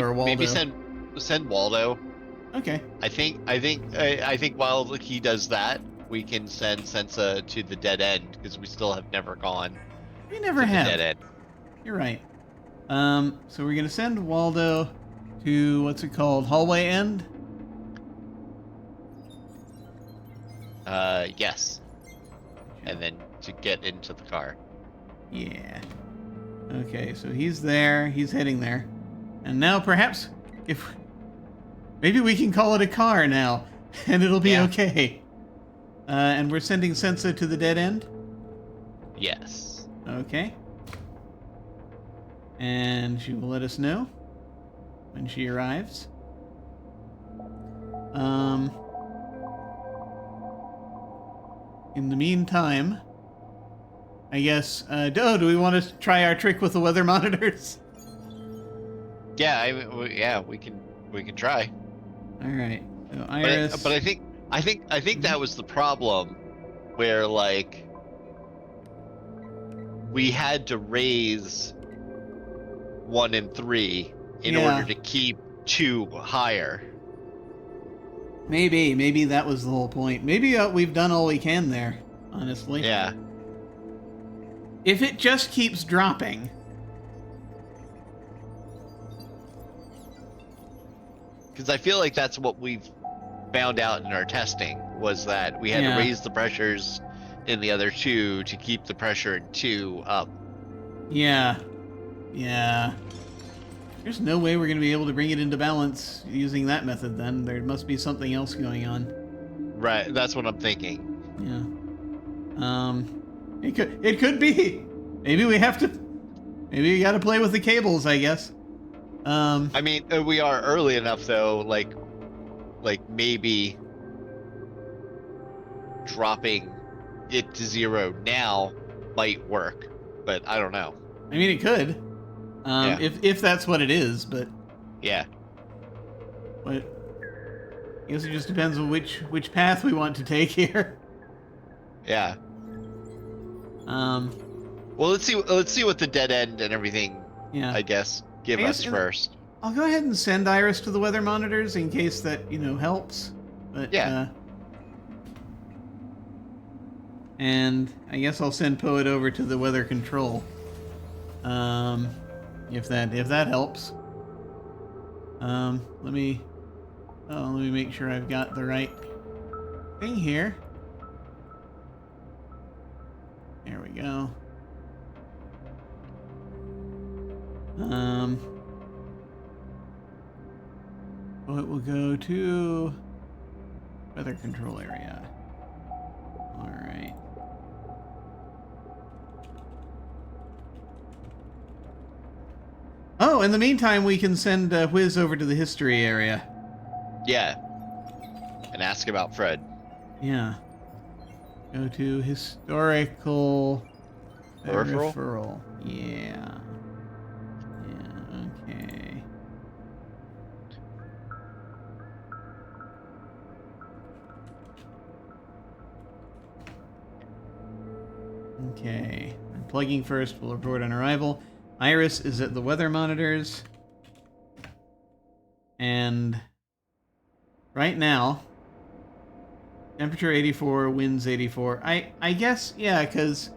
or Waldo? Maybe send Waldo. Okay. I think while he does that, we can send Sensa to the dead end because we still have never gone. We never have. The dead end. You're right. So we're gonna send Waldo to what's it called? Hallway end? Yes. And then to get into the car. Yeah. Okay, so he's there. He's heading there. And now perhaps maybe we can call it a car now, and it'll be okay. And we're sending Sensa to the dead end? Yes. Okay. And she will let us know when she arrives. In the meantime, I guess, do we want to try our trick with the weather monitors? Yeah, we can try. All right. So Iris, but I think that was the problem, where like we had to raise 1 and 3 in order to keep 2 higher. Maybe that was the whole point. Maybe we've done all we can there, honestly. Yeah. If it just keeps dropping. Because I feel like that's what we've found out in our testing, was that we had to raise the pressures in the other 2 to keep the pressure in 2 up. Yeah. There's no way we're going to be able to bring it into balance using that method then. There must be something else going on. Right, that's what I'm thinking. Yeah. It could be. Maybe we got to play with the cables, I guess. I mean, we are early enough though, like maybe dropping it to 0 now might work, but I don't know. I mean, it could. If that's what it is, but yeah. But I guess it just depends on which path we want to take here. Yeah. Well, let's see what the dead end and everything. Yeah. I guess give us first. I'll go ahead and send Iris to the weather monitors in case that helps. But yeah. And I guess I'll send Poet over to the weather control. If that helps. Let me make sure I've got the right thing here. There we go. It will go to weather control area. All right. Oh, in the meantime, we can send Whiz over to the history area. Yeah. And ask about Fred. Yeah. Go to historical Peripheral? Peripheral. Yeah. Yeah, okay. Okay. Unplugging first. We'll report on arrival. Iris is at the weather monitors. And right now, temperature 84, winds 84. I guess, yeah, because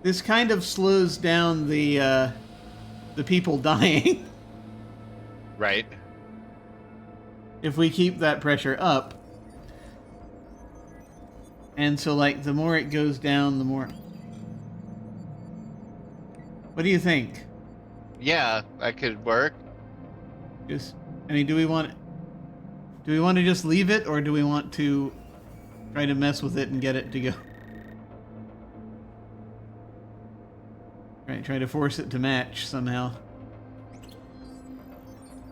this kind of slows down the people dying. Right. If we keep that pressure up. And so, like, the more it goes down, the more... What do you think? Yeah, that could work. Just, I mean, do we want to just leave it, or do we want to try to mess with it and get it to go? Right, try to force it to match somehow.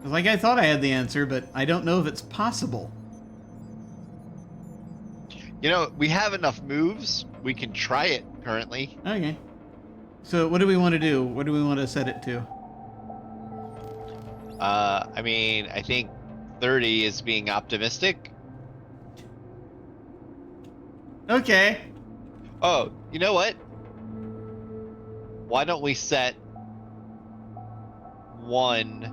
'Cause, like, I thought I had the answer, but I don't know if it's possible. You know, we have enough moves. We can try it currently. Okay. So what do we want to do? What do we want to set it to? I mean, I think 30 is being optimistic. Okay. Oh, you know what? Why don't we set 1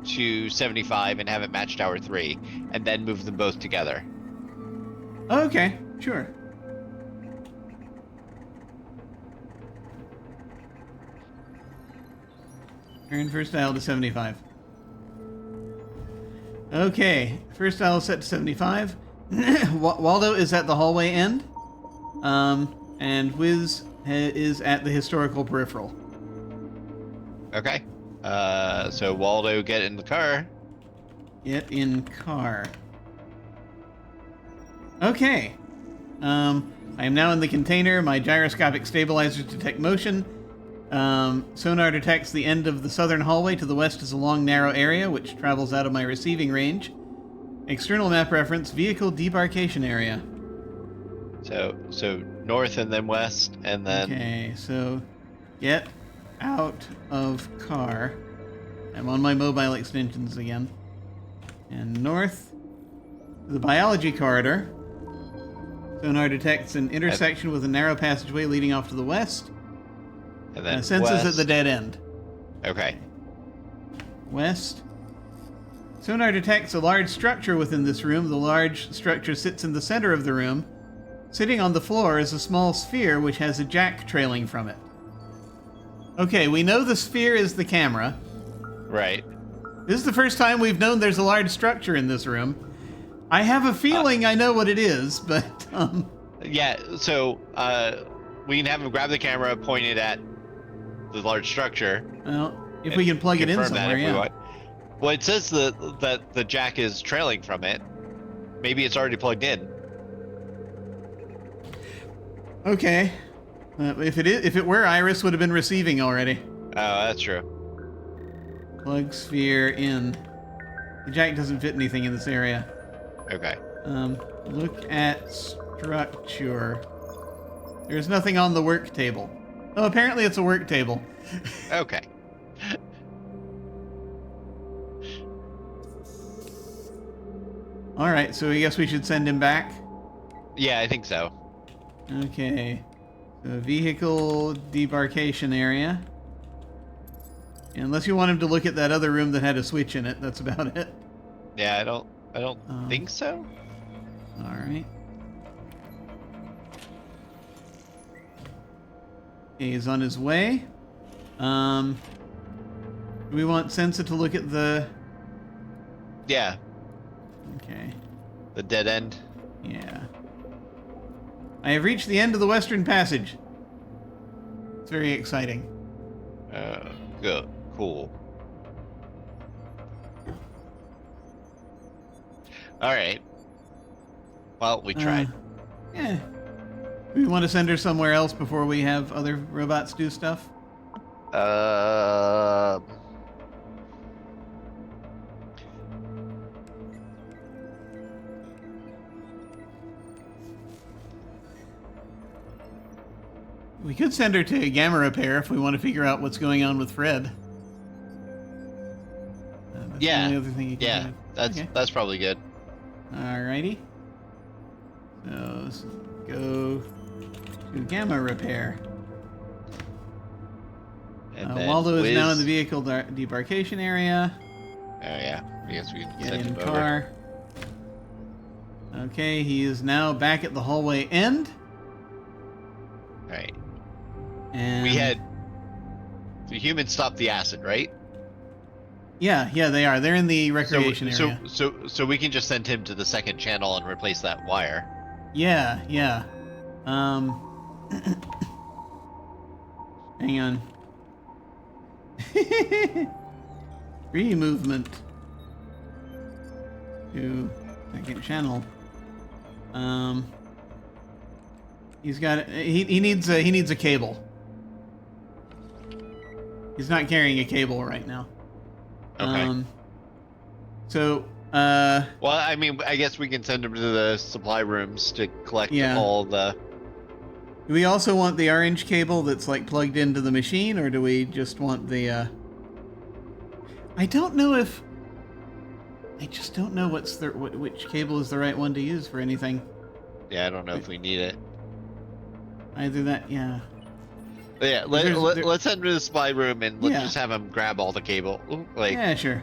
to 75 and have it match tower 3, and then move them both together? Okay, sure. Turn first dial to 75. Okay, first dial set to 75. Waldo is at the hallway end. And Wiz is at the historical peripheral. Okay. So Waldo, get in the car. Get in car. Okay. I am now in the container. My gyroscopic stabilizers detect motion. Sonar detects the end of the southern hallway. To the west is a long, narrow area, which travels out of my receiving range. External map reference, vehicle debarkation area. So north and then west, and then... Okay, so get out of car. I'm on my mobile extensions again. And north, the biology corridor. Sonar detects an intersection with a narrow passageway leading off to the west. And then Senses west. at the dead end. Okay. West. Sonar detects a large structure within this room. The large structure sits in the center of the room. Sitting on the floor is a small sphere which has a jack trailing from it. Okay, we know the sphere is the camera. Right. This is the first time we've known there's a large structure in this room. I have a feeling I know what it is, but... Yeah, so we can have him grab the camera, point it at the large structure. Well, if we can plug it in confirm that somewhere, if we yeah. want. Well, it says that the jack is trailing from it. Maybe it's already plugged in. Okay. If it were, Iris would have been receiving already. Oh, that's true. Plug sphere in. The jack doesn't fit anything in this area. Okay. Look at structure. There's nothing on the work table. Oh, apparently it's a work table. Okay. All right, so I guess we should send him back. Yeah, I think so. Okay. So vehicle debarkation area. Unless you want him to look at that other room that had a switch in it, that's about it. Yeah, I don't think so. All right. Okay, he's on his way. Do we want Sensa to look at the... Yeah, Okay. the dead end. Yeah. I have reached the end of the Western Passage. It's very exciting. Good. Cool. All right. Well, we tried. Yeah. Do we want to send her somewhere else before we have other robots do stuff? We could send her to gamma repair if we want to figure out what's going on with Fred. That's the only other thing you can do. That's probably good. Alrighty. So let's go to gamma repair. And then Waldo is now in the vehicle debarkation area. Oh yeah, I guess we can Get send in him car. Okay, he is now back at the hallway end. All right. And We had the humans stop the acid, right? Yeah, they are. They're in the recreation area. So we can just send him to the second channel and replace that wire. Yeah. Hang on. Free movement to second channel. He's got he needs a cable. He's not carrying a cable right now. Okay. So well, I mean, I guess we can send him to the supply rooms to collect all the. Do we also want the orange cable that's like plugged into the machine, or do we just want the? I don't know if. I just don't know which cable is the right one to use for anything. Yeah, I don't know if we need it. Either that, yeah. But yeah, let's send him to the supply room and let's just have him grab all the cable. Yeah, sure.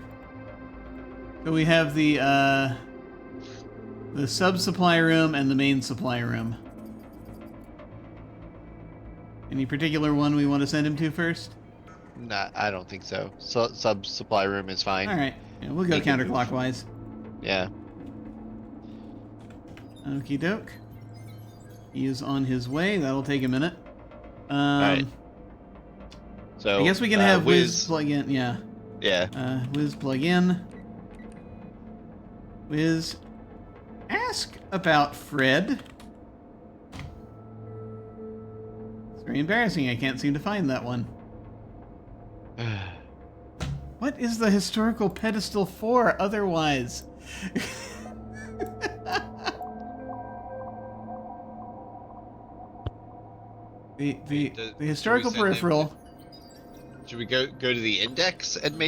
So we have the sub supply room and the main supply room. Any particular one we want to send him to first? Nah, I don't think so. Sub supply room is fine. All right, we'll go counterclockwise. Yeah. Okie doke. He is on his way. That'll take a minute. Alright. So I guess we can have Wiz plug in. Yeah. Yeah. Wiz plug in. Wiz, ask about Fred. It's very embarrassing. I can't seem to find that one. What is the historical pedestal for otherwise? The historical peripheral. Should we go to the index and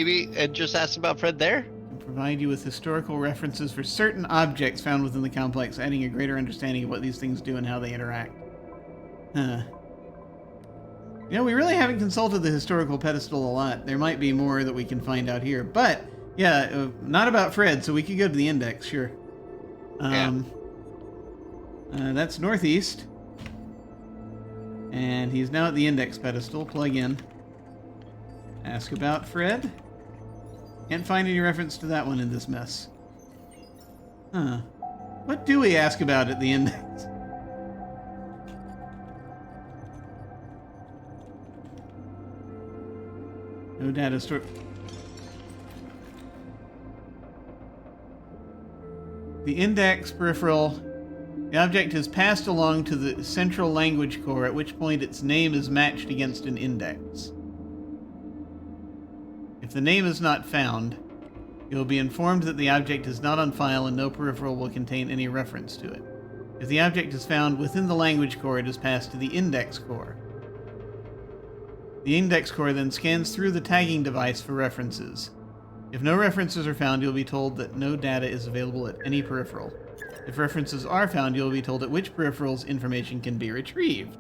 just ask about Fred there? Provide you with historical references for certain objects found within the complex, adding a greater understanding of what these things do and how they interact. Huh. You know, we really haven't consulted the historical pedestal a lot. There might be more that we can find out here. But, yeah, not about Fred, so we could go to the index, sure. That's northeast. And he's now at the index pedestal. Plug in. Ask about Fred. Can't find any reference to that one in this mess. Huh. What do we ask about at the index? No data store. The index peripheral. The object is passed along to the central language core, at which point its name is matched against an index. If the name is not found, you will be informed that the object is not on file and no peripheral will contain any reference to it. If the object is found within the language core, it is passed to the index core. The index core then scans through the tagging device for references. If no references are found, you'll be told that no data is available at any peripheral. If references are found, you'll be told at which peripherals information can be retrieved.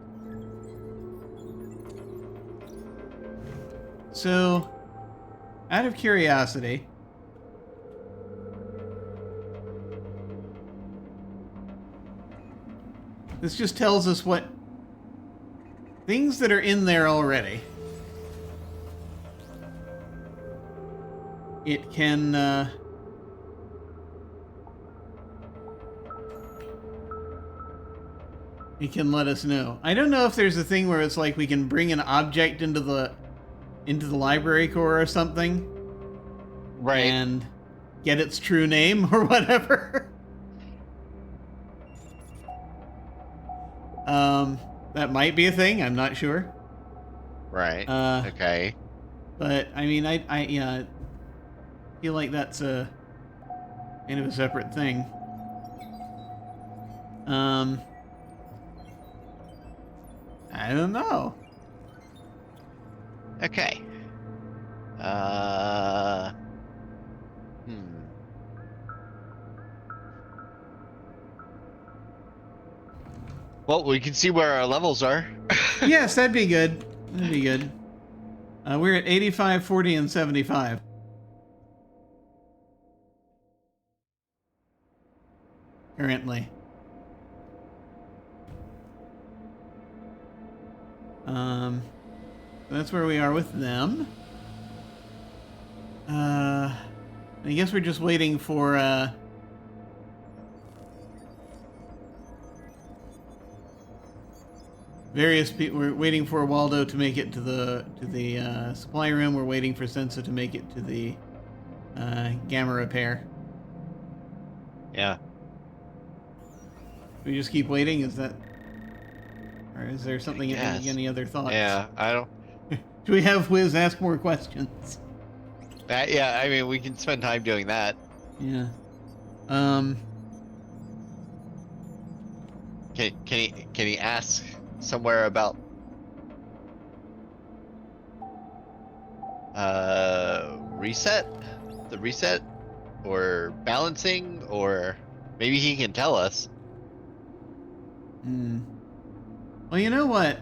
So, out of curiosity, this just tells us what things that are in there already. It can, it can let us know. I don't know if there's a thing where it's like we can bring an object into the library core or something. Right. And get its true name or whatever. That might be a thing. I'm not sure. Right. Okay. But I mean, I feel like that's a kind of a separate thing. I I don't know. Okay. Well, we can see where our levels are. Yes, that'd be good. That'd be good. We're at 85, 40, and 75. Currently. That's where we are with them. I guess we're just waiting for, various people. We're waiting for Waldo to make it to the supply room. We're waiting for Sensa to make it to the gamma repair. Yeah. We just keep waiting. Is that, or is there something? Any other thoughts? Yeah, I don't. Should we have Wiz ask more questions? Yeah, I mean, we can spend time doing that. Yeah. Can he ask somewhere about reset? The reset? Or balancing? Or maybe he can tell us. Well, you know what?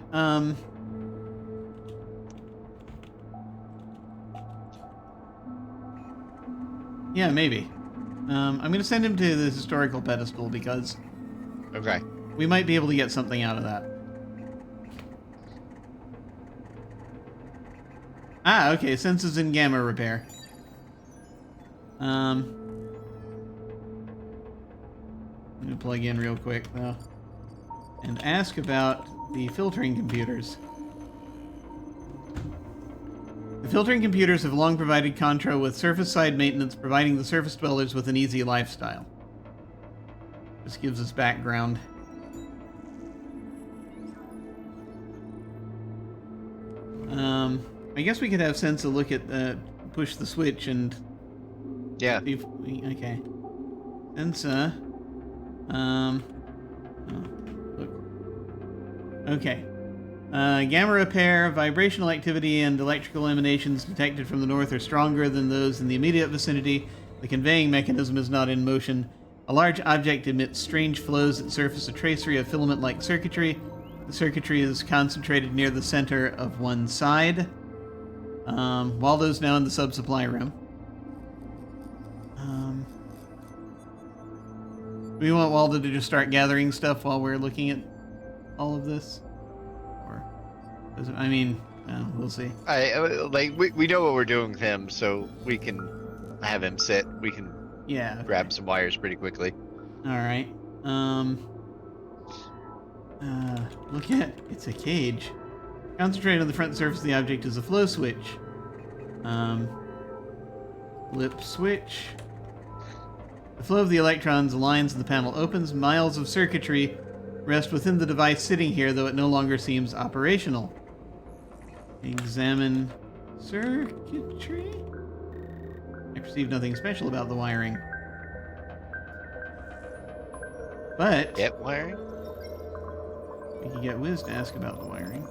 Yeah, maybe. I'm going to send him to the historical pedestal because Okay. we might be able to get something out of that. Ah, okay. Senses in gamma repair. I'm going to plug in real quick, though, and ask about the filtering computers. The filtering computers have long provided Contra with surface-side maintenance, providing the surface dwellers with an easy lifestyle. This gives us background. I guess we could have Sensa look at push the switch and... Yeah. Okay. Sensa... oh, look. Okay. Gamma repair, vibrational activity, and electrical emanations detected from the north are stronger than those in the immediate vicinity. The conveying mechanism is not in motion. A large object emits strange flows that surface a tracery of filament-like circuitry. The circuitry is concentrated near the center of one side. Waldo's now in the sub-supply room. We want Waldo to just start gathering stuff while we're looking at all of this? I mean, we'll see. We know what we're doing with him, so we can have him sit. We can grab some wires pretty quickly. All right. Look at it's a cage. Concentrate on the front surface of the object is a flow switch. Flip switch. The flow of the electrons aligns and the panel opens. Miles of circuitry rest within the device sitting here, though it no longer seems operational. Examine circuitry. I perceive nothing special about the wiring. But... Get wiring? We can get Wiz to ask about the wiring.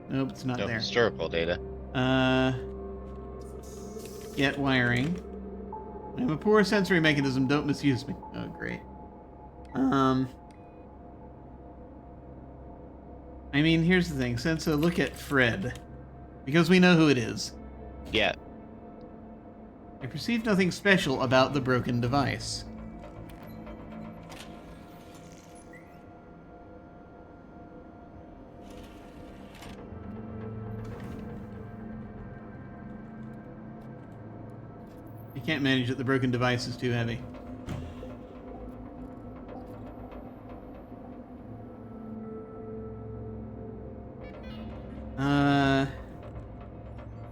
Nope, it's not No there. historical data. Get wiring. I'm a poor sensory mechanism, don't misuse me. Oh, great. I mean, here's the thing. Sensa, look at Fred. Because we know who it is. Yeah. I perceive nothing special about the broken device. I can't manage it. The broken device is too heavy.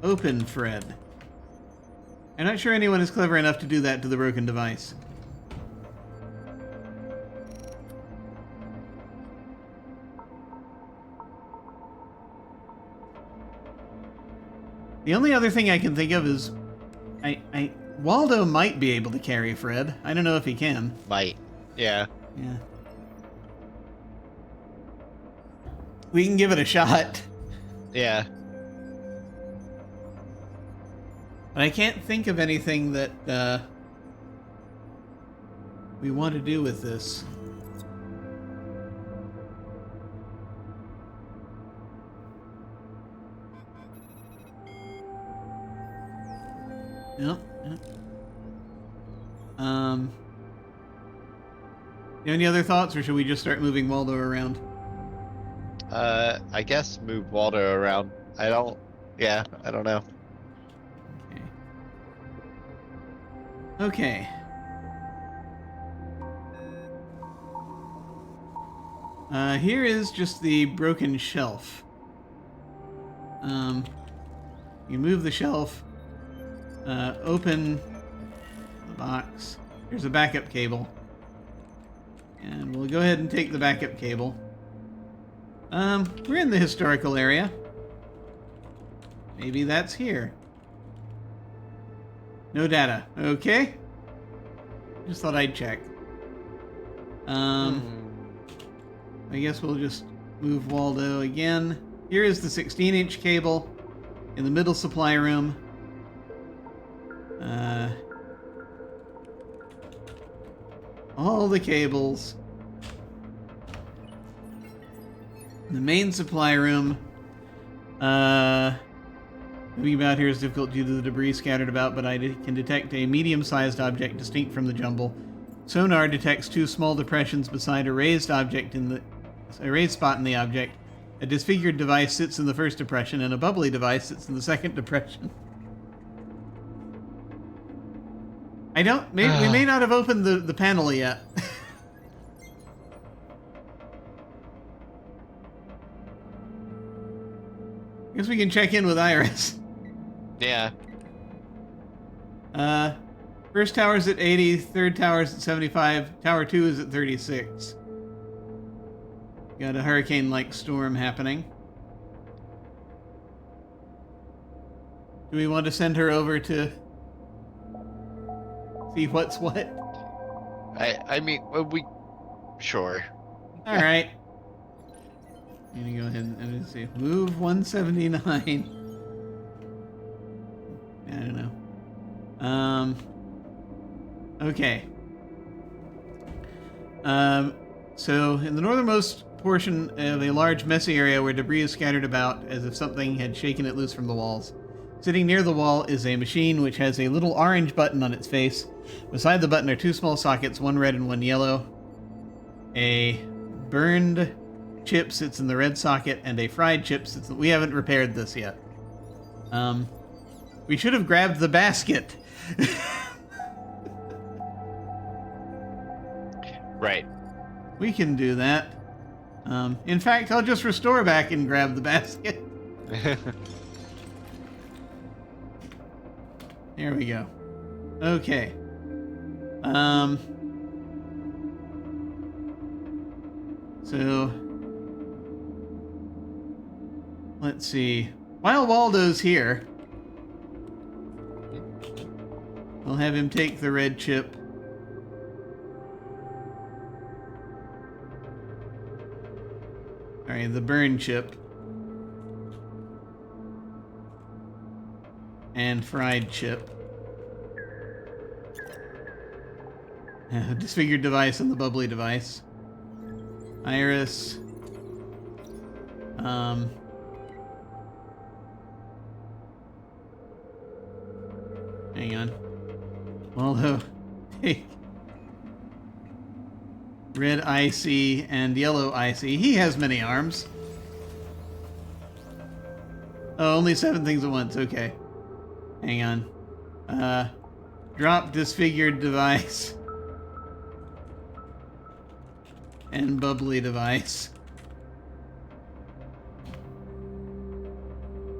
Open Fred. I'm not sure anyone is clever enough to do that to the broken device. The only other thing I can think of is Waldo might be able to carry Fred. I don't know if he can. Might. Yeah. Yeah. We can give it a shot. Yeah. But I can't think of anything that we want to do with this. Yep. You have any other thoughts, or should we just start moving Waldo around? I guess move Waldo around. I don't know. Okay. Here is just the broken shelf. You move the shelf, open the box. There's a backup cable. And we'll go ahead and take the backup cable. We're in the historical area. Maybe that's here. No data. Okay. Just thought I'd check. I guess we'll just move Waldo again. Here is the 16-inch cable in the middle supply room. All the cables. The main supply room. Moving about here is difficult due to the debris scattered about, but I can detect a medium-sized object distinct from the jumble. Sonar detects 2 small depressions beside a raised object a raised spot in the object. A disfigured device sits in the first depression, and a bubbly device sits in the second depression. We may not have opened the panel yet. Guess we can check in with Iris. Yeah. First tower's at 80, third tower's at 75, tower 2 is at 36. Got a hurricane-like storm happening. Do we want to send her over to see what's what? I mean, sure. All right. I'm gonna go ahead and see. Move 179. I don't know. Okay. So in the northernmost portion of a large messy area where debris is scattered about as if something had shaken it loose from the walls. Sitting near the wall is a machine which has a little orange button on its face. Beside the button are 2 small sockets, one red and one yellow. A burned chip sits in the red socket, and a fried chip sits we haven't repaired this yet. We should have grabbed the basket. Right. We can do that. In fact, I'll just restore back and grab the basket. There we go. Okay. So let's see. While Waldo's here, we'll have him take the red chip. Sorry, the burn chip. And fried chip. Disfigured device and the bubbly device. Iris. Hang on. Waldo, take red icy and yellow icy. He has many arms. Oh, only 7 things at once. Okay. Hang on. Drop disfigured device. And bubbly device.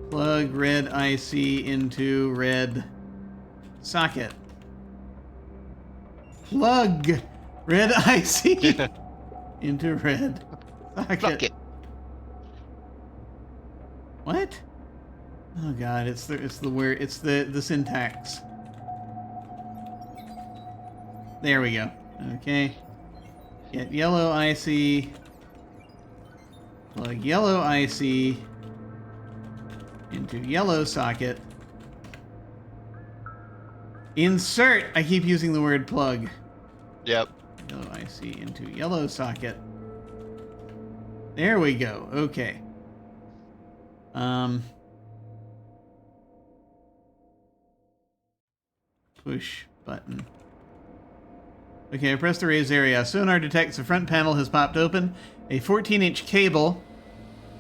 Plug red IC into red socket. Plug red IC into red socket. Bucket. What? Oh god, it's the word, it's the syntax. There we go. Okay. Get yellow IC. Plug yellow IC into yellow socket. Insert! I keep using the word plug. Yep. Yellow IC into yellow socket. There we go. Okay. Push button. Okay, I press the raised area. Sonar detects the front panel has popped open. A 14-inch cable.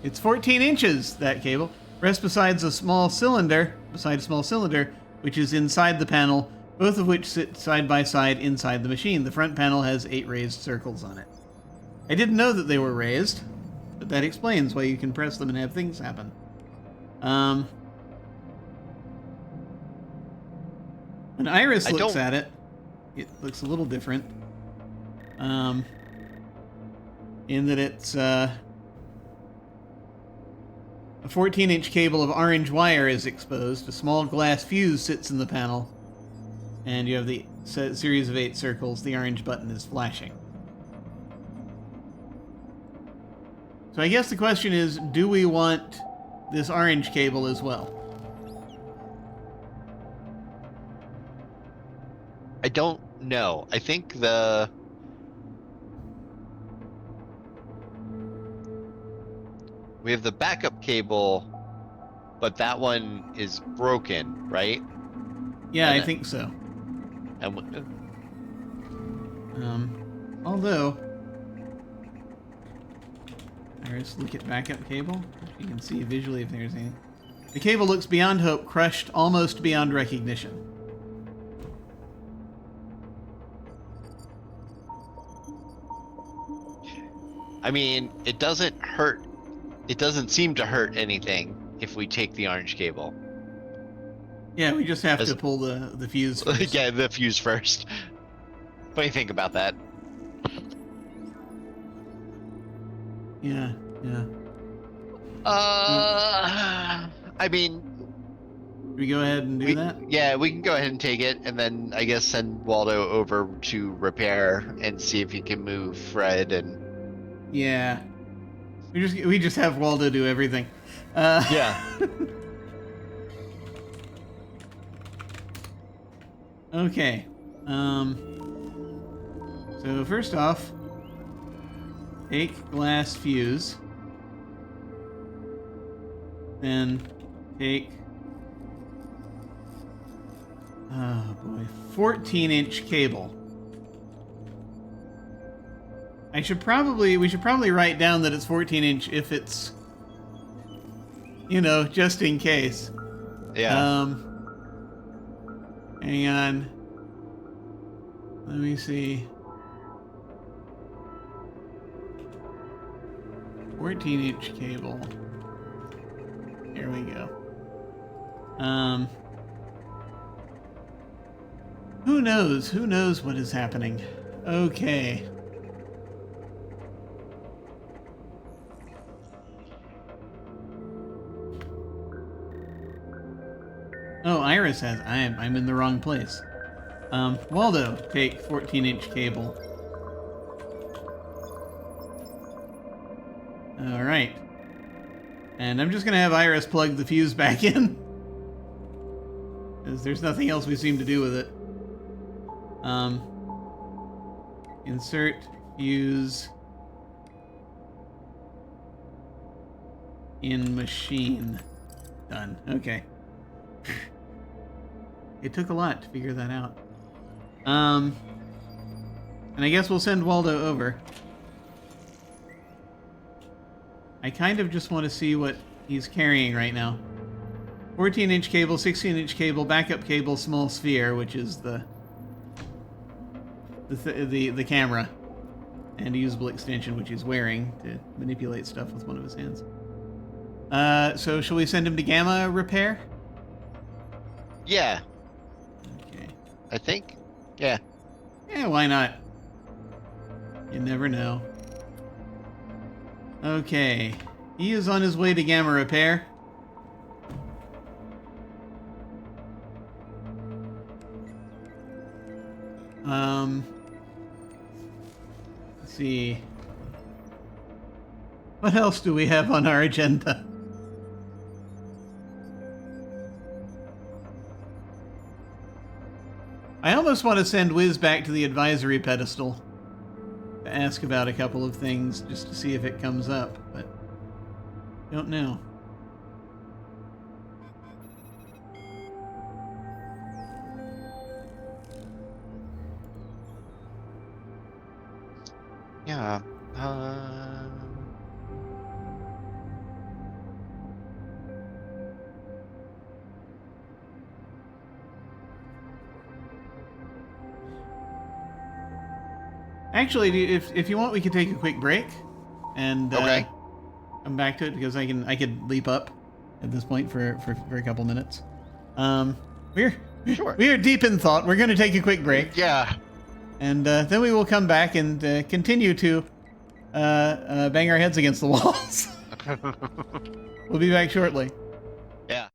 It's 14 inches, that cable. Rests beside a small cylinder, which is inside the panel, both of which sit side by side inside the machine. The front panel has 8 raised circles on it. I didn't know that they were raised, but that explains why you can press them and have things happen. When Iris looks at it, it looks a little different. In that it's a 14-inch cable of orange wire is exposed. A small glass fuse sits in the panel, and you have the series of 8 circles. The orange button is flashing. So I guess the question is, do we want this orange cable as well? I don't know. I think we have the backup cable, but that one is broken, right? Yeah, I think so. And although, let's look at backup cable. You can see visually if there's anything. The cable looks beyond hope, crushed almost beyond recognition. I mean, it doesn't hurt. It doesn't seem to hurt anything if we take the orange cable. Yeah, we just have to pull the fuse first. Yeah, the fuse first. What do you think about that? Yeah. I mean, we go ahead and do that? Yeah, we can go ahead and take it, and then I guess send Waldo over to repair and see if he can move Fred and. Yeah. We just have Waldo do everything. Yeah. Okay. So first off, take glass fuse. Then take 14-inch cable. We should probably write down that it's 14-inch if it's, just in case. Yeah. Hang on. Let me see. 14-inch cable. Here we go. Who knows? Who knows what is happening? Okay. Oh, Iris has. I'm in the wrong place. Waldo, take 14-inch cable. All right. And I'm just gonna have Iris plug the fuse back in, because there's nothing else we seem to do with it. Insert fuse in machine. Done. Okay. It took a lot to figure that out. And I guess we'll send Waldo over. I kind of just want to see what he's carrying right now. 14-inch cable, 16-inch cable, backup cable, small sphere, which is the camera, and a usable extension, which he's wearing to manipulate stuff with one of his hands. So shall we send him to Gamma repair? Yeah. Okay. I think. Yeah. Yeah, why not? You never know. Okay. He is on his way to Gamma repair. Let's see. What else do we have on our agenda? I almost want to send Wiz back to the advisory pedestal to ask about a couple of things just to see if it comes up, but don't know. Yeah. Actually, if you want, we could take a quick break and Okay. come back to it because I could leap up at this point for a couple minutes. Sure. We are deep in thought. We're going to take a quick break. Yeah. And then we will come back and continue to bang our heads against the walls. We'll be back shortly. Yeah.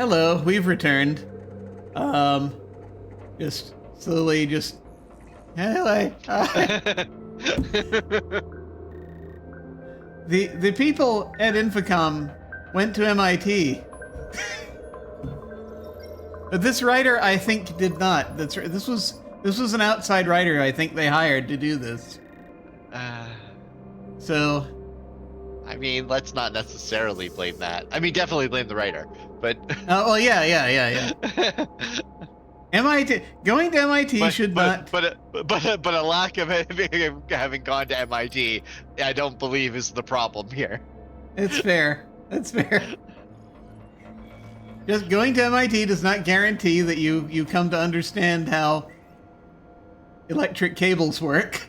Hello, we've returned. Just slowly, just anyway. The people at Infocom went to MIT, but this writer I think did not. This was an outside writer I think they hired to do this. So, I mean, let's not necessarily blame that. I mean, definitely blame the writer, but. well, yeah. MIT going to MIT should not. But a lack of having gone to MIT, I don't believe is the problem here. It's fair. That's fair. Just going to MIT does not guarantee that you come to understand how electric cables work.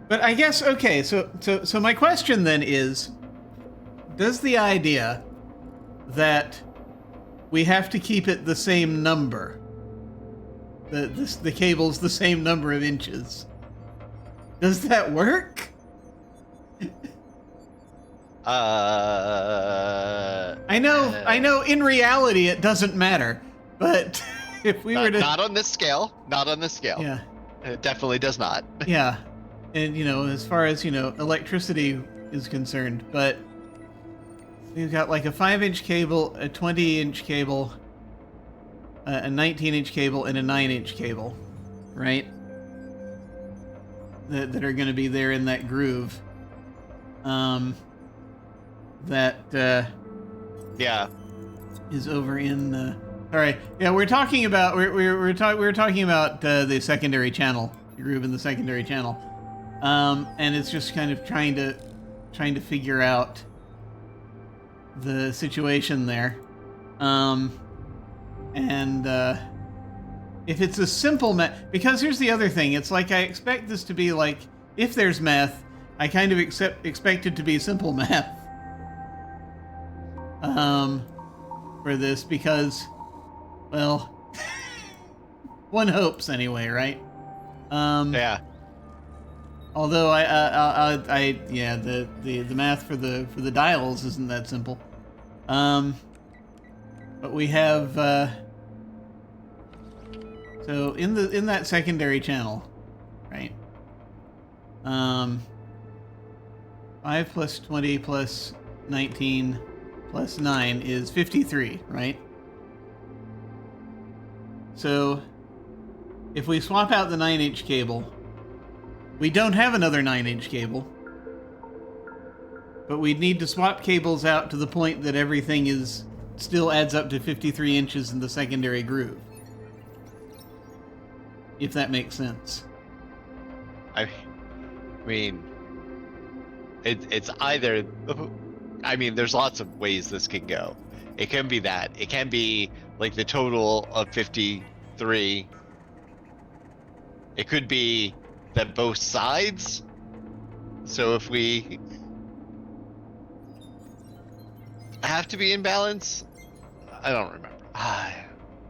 But I guess, okay, so my question then is, does the idea that we have to keep it the same number, the cable's the same number of inches, does that work? I know in reality it doesn't matter, but if we were to... Not on this scale. Yeah. It definitely does not. Yeah. And, as far as, electricity is concerned, but we've got like a 5-inch cable, a 20-inch cable, a 19-inch cable, and a 9-inch cable, right? That are going to be there in that groove. Yeah. Is over in the... All right. Yeah, we're talking about we're talking about the secondary channel, the groove in the secondary channel. And it's just kind of trying to figure out the situation there. If it's a simple math, because here's the other thing, it's like I expect this to be like, if there's math, I kind of expect it to be simple math. For this, because, well, one hopes anyway, right? Yeah. Although the math for the dials isn't that simple. But we have so in that secondary channel, right? 5 plus 20 plus 19 plus 9 is 53, right? So if we swap out the 9-inch cable, we don't have another 9-inch cable, but we'd need to swap cables out to the point that everything still adds up to 53 inches in the secondary groove. If that makes sense. I mean, it's either... I mean, there's lots of ways this can go. It can be that. It can be like the total of 53. It could be that both sides. So if we have to be in balance, I don't remember.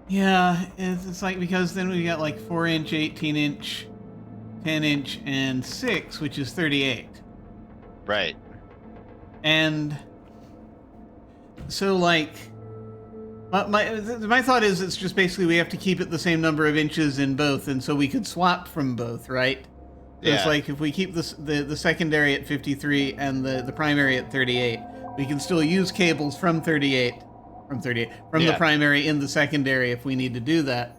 Yeah, it's like, because then we got like 4-inch, 18-inch, 10-inch, and 6, which is 38. Right. And so, like, my thought is it's just basically we have to keep it the same number of inches in both, and so we could swap from both, right? So it's like if we keep the secondary at 53 and the primary at 38, we can still use cables from the primary in the secondary if we need to do that.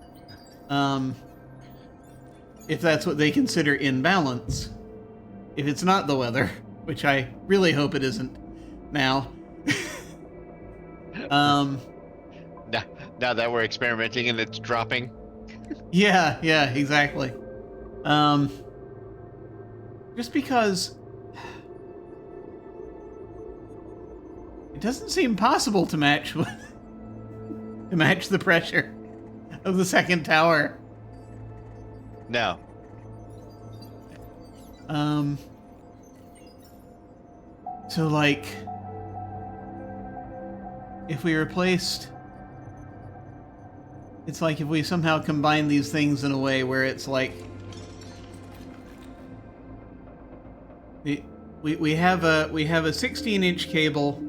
If that's what they consider in balance. If it's not the weather, which I really hope it isn't now. Now that we're experimenting and it's dropping. Yeah, exactly. Just because it doesn't seem possible to match the pressure of the second tower. No. So, like, if we replaced... It's like if we somehow combine these things in a way where it's like... We have a 16-inch cable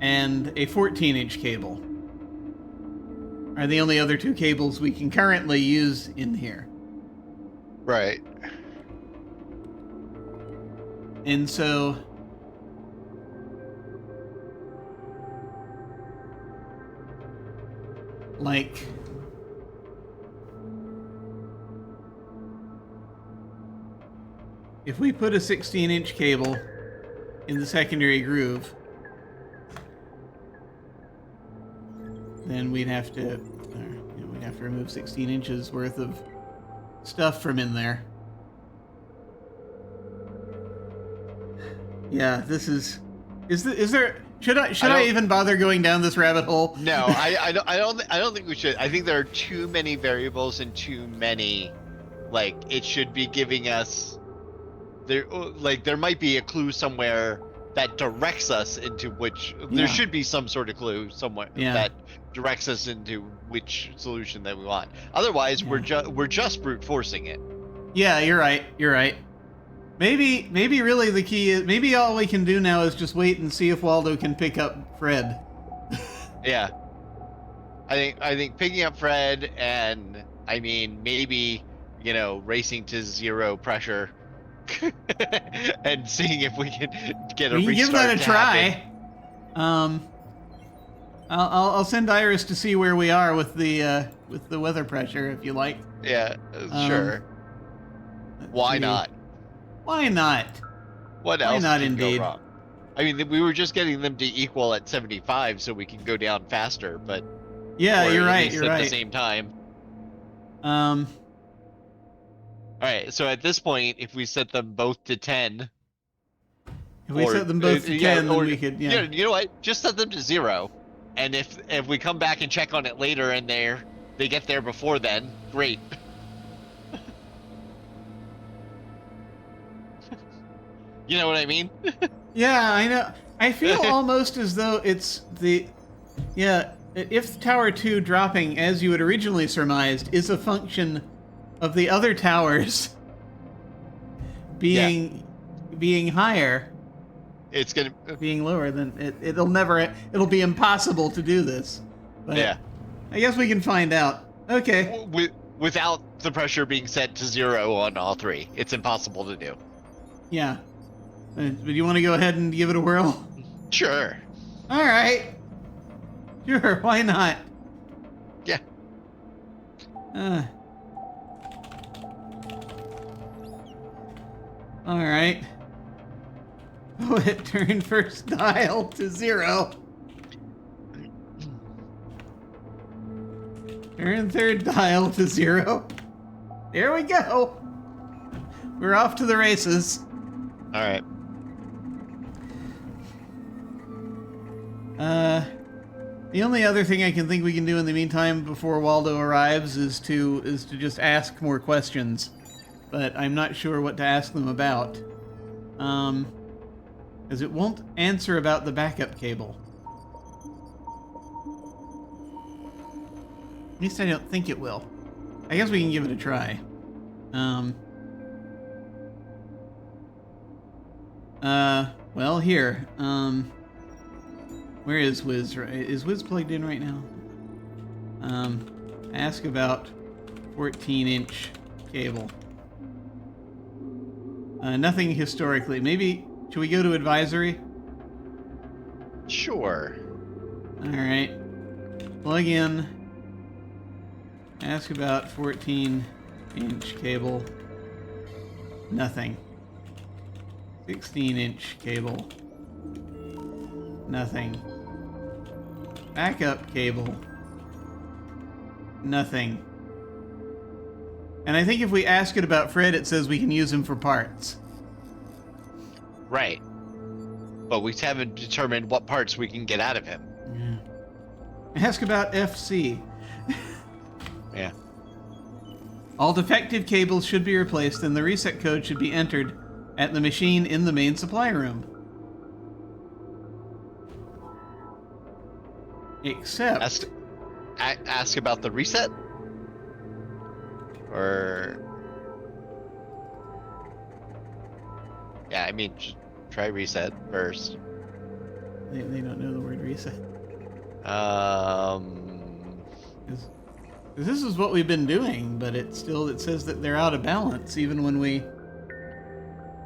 and a 14-inch cable are the only other two cables we can currently use in here. Right. And so... like... if we put a 16-inch cable in the secondary groove, then we'd have to remove 16 inches worth of stuff from in there. Yeah, this is there Should I even bother going down this rabbit hole? No, I don't think we should. I think there are too many variables and too many, like, it should be giving us there might be a clue somewhere that directs us into which there should be some sort of clue somewhere that directs us into which solution that we want. Otherwise, we're just brute forcing it. Yeah, you're right. Maybe really the key is maybe all we can do now is just wait and see if Waldo can pick up Fred. Yeah. I think picking up Fred and I mean maybe, racing to zero pressure and seeing if we can get a restart. We can give that a try. I'll send Iris to see where we are with the weather pressure if you like. Yeah, sure. Why not? Why not? What else? Why not, can indeed? Go wrong? I mean, we were just getting them to equal at 75 so we can go down faster, but yeah, you're right. At the same time. All right, so at this point, if we set them both to 10, if we set them both to 10, then we could. Yeah. You know what? Just set them to 0, and if we come back and check on it later and they get there before then, great. You know what I mean? Yeah, I know. I feel almost as though it's if Tower 2 dropping, as you had originally surmised, is a function of the other towers being higher, it's gonna being lower, then it'll be impossible to do this. But yeah. I guess we can find out. Okay. Without the pressure being set to 0 on all 3, it's impossible to do. Yeah. But do you want to go ahead and give it a whirl? Sure. All right. Sure, why not? Yeah. All right. Oh, it turned first dial to 0. Turn third dial to 0. There we go. We're off to the races. All right. The only other thing I can think we can do in the meantime before Waldo arrives is to just ask more questions, but I'm not sure what to ask them about. Because it won't answer about the backup cable. At least I don't think it will. I guess we can give it a try. Well, here. Where is Wiz? Is Wiz plugged in right now? Ask about 14-inch cable. Nothing historically. Maybe, should we go to advisory? Sure. Alright. Plug in. Ask about 14-inch cable. Nothing. 16-inch cable. Nothing. Backup cable. Nothing. And I think if we ask it about Fred, it says we can use him for parts. Right. But we haven't determined what parts we can get out of him. Yeah. Ask about FC. Yeah. All defective cables should be replaced and the reset code should be entered at the machine in the main supply room. Except... Ask about the reset? Or... Yeah, I mean, just try reset first. They don't know the word reset. This is what we've been doing, but it says that they're out of balance even when we...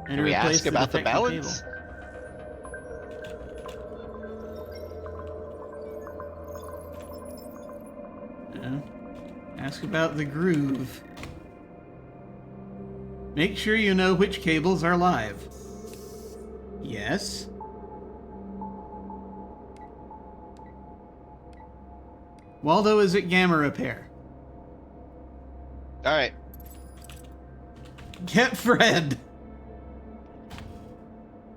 Can we ask about the balance? Cable. Ask about the groove. Make sure you know which cables are live. Yes. Waldo is at Gamma Repair. Alright. Get Fred.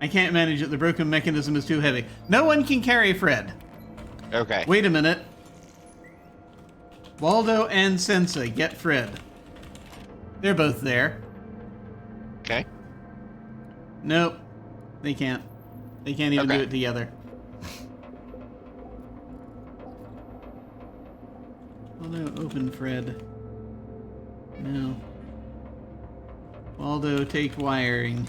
I can't manage it. The broken mechanism is too heavy. No one can carry Fred. Okay. Wait a minute. Waldo and Sensa, get Fred. They're both there. Okay. Nope. They can't. They can't even Okay. do it together. Waldo, open Fred. No. Waldo, take wiring.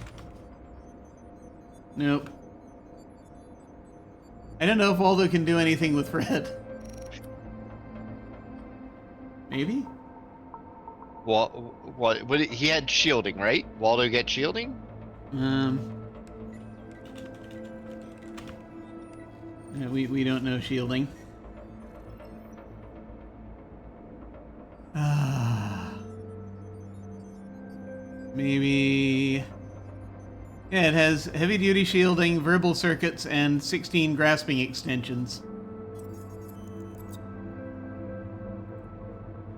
Nope. I don't know if Waldo can do anything with Fred. Maybe? What? He had shielding, right? Waldo get shielding? Yeah, we don't know shielding. Maybe... Yeah, it has heavy-duty shielding, verbal circuits, and 16 grasping extensions.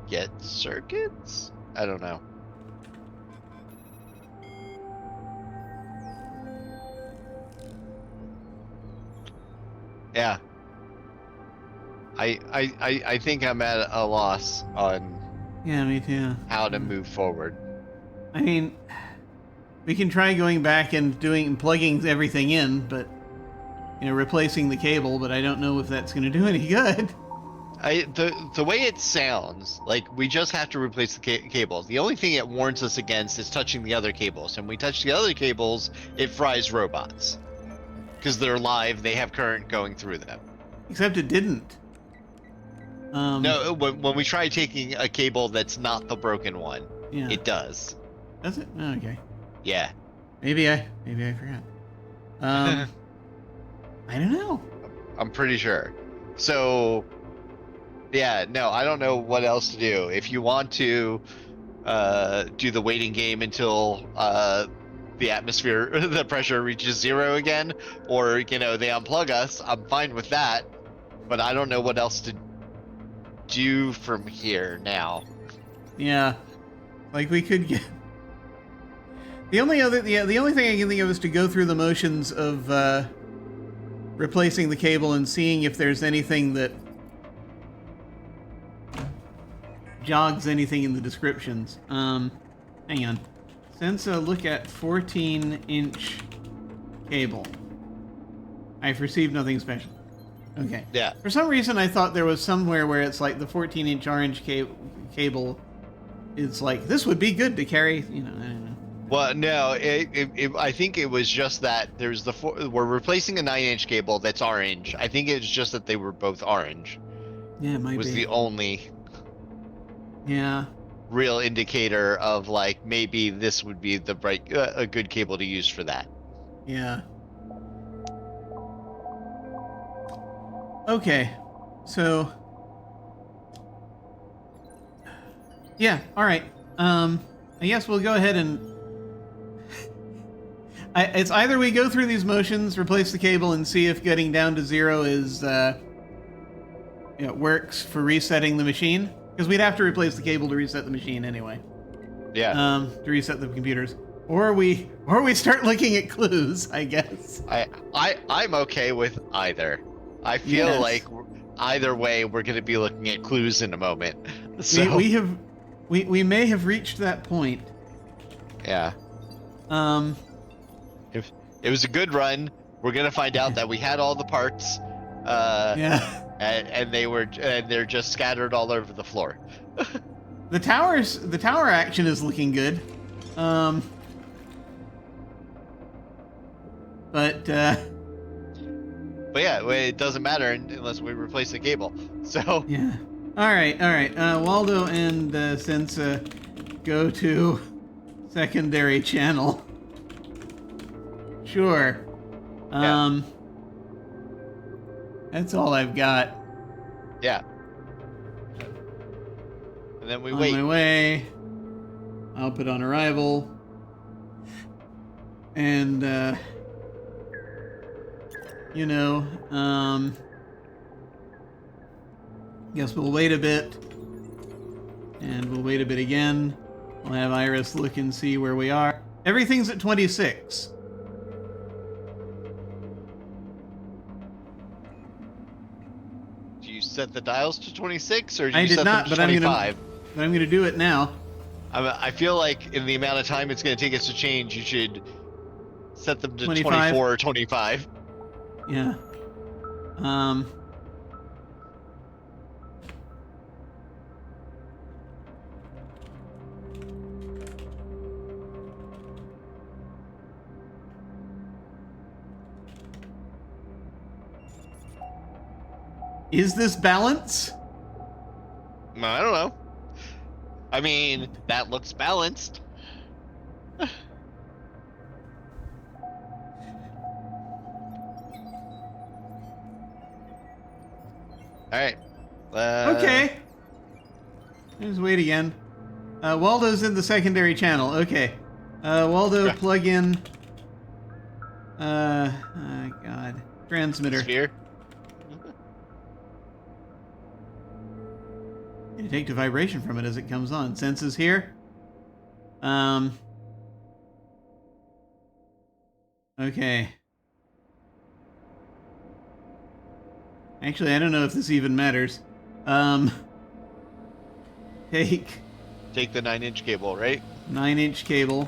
Get circuits? I don't know. Yeah. I think I'm at a loss on Yeah, me too. how to move forward. I mean, we can try going back and plugging everything in, but replacing the cable. But I don't know if that's going to do any good. The way it sounds, like we just have to replace the cables. The only thing it warns us against is touching the other cables. And when we touch the other cables, it fries robots. Because they're live, they have current going through them. Except it didn't. No, when we try taking a cable that's not the broken one, yeah. It does. Does it? Oh, okay. Yeah. Maybe I forgot. I don't know. I'm pretty sure. So, yeah, no, I don't know what else to do. If you want to do the waiting game until the atmosphere, the pressure reaches 0 again, or, they unplug us, I'm fine with that. But I don't know what else to do from here now. Yeah. Like we could get... The only thing I can think of is to go through the motions of replacing the cable and seeing if there's anything that jogs anything in the descriptions. Hang on. Since a look at 14-inch cable. I've received nothing special. Okay. Yeah. For some reason, I thought there was somewhere where it's like the 14-inch orange cable. It's like, this would be good to carry, I don't know. Well, no, I think it was just that there's we're replacing a 9-inch cable that's orange. I think it's just that they were both orange. Yeah, it might was be. The only real indicator of like maybe this would be the a good cable to use for that. Yeah. Okay, so yeah, all right. I guess we'll go ahead and it's either we go through these motions, replace the cable, and see if getting down to 0 is works for resetting the machine, because we'd have to replace the cable to reset the machine anyway. Yeah. To reset the computers, or we start looking at clues, I guess. I'm okay with either. I feel like either way we're going to be looking at clues in a moment. So we may have reached that point. Yeah. If it was a good run, we're gonna find out that we had all the parts. Yeah. And they're just scattered all over the floor. The tower action is looking good. But yeah, it doesn't matter unless we replace the cable. So yeah. All right. Waldo and Sensa go to secondary channel. Sure. That's all I've got. Yeah. And then we on wait. My way. I'll put on arrival. And guess we'll wait a bit. And we'll wait a bit again. We'll have Iris look and see where we are. Everything's at 26. you set the dials to 26, or did I you did set not, them to but 25? I'm gonna do it now. I feel like in the amount of time it's going to take us to change, you should set them to 25. 24 or 25. Yeah. Is this balance? I don't know. I mean, that looks balanced. All right. Okay. Let's wait again. Waldo's in the secondary channel. Okay. Waldo, plug in. God. Transmitter. Sphere. You take the vibration from it as it comes on. Senses here. Okay. Actually, I don't know if this even matters. Take Take the 9-inch cable, right? 9-inch cable.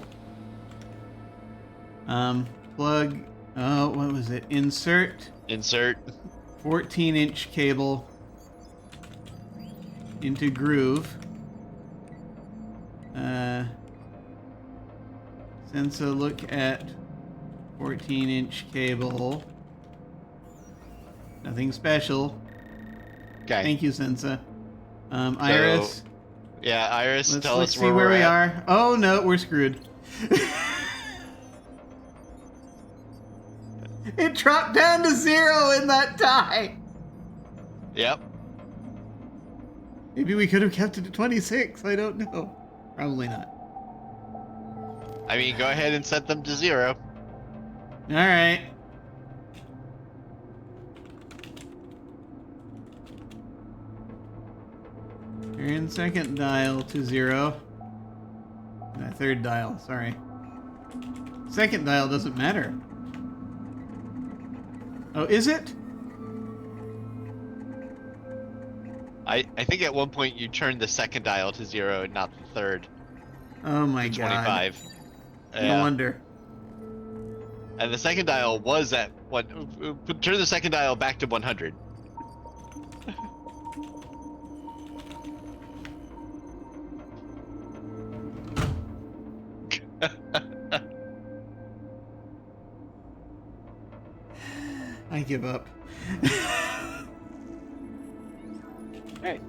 Plug. Oh, what was it? Insert Insert. 14-inch cable into groove. Sense a look at 14-inch cable. Nothing special. Okay. Thank you, Sensa. Iris. Yeah, Iris, tell Let's us see where we're we at. are. Oh no, we're screwed. It dropped down to 0 in that tie. Yep. Maybe we could have kept it to 26. I don't know. Probably not. I mean, go ahead and set them to 0. All right. Turn second dial to 0. Third dial, sorry. Second dial doesn't matter. Oh, is it? I think at one point you turned the second dial to 0 and not the third. Oh my god. 25. No wonder. And the second dial was at what? Turn the second dial back to 100. I give up. Hey.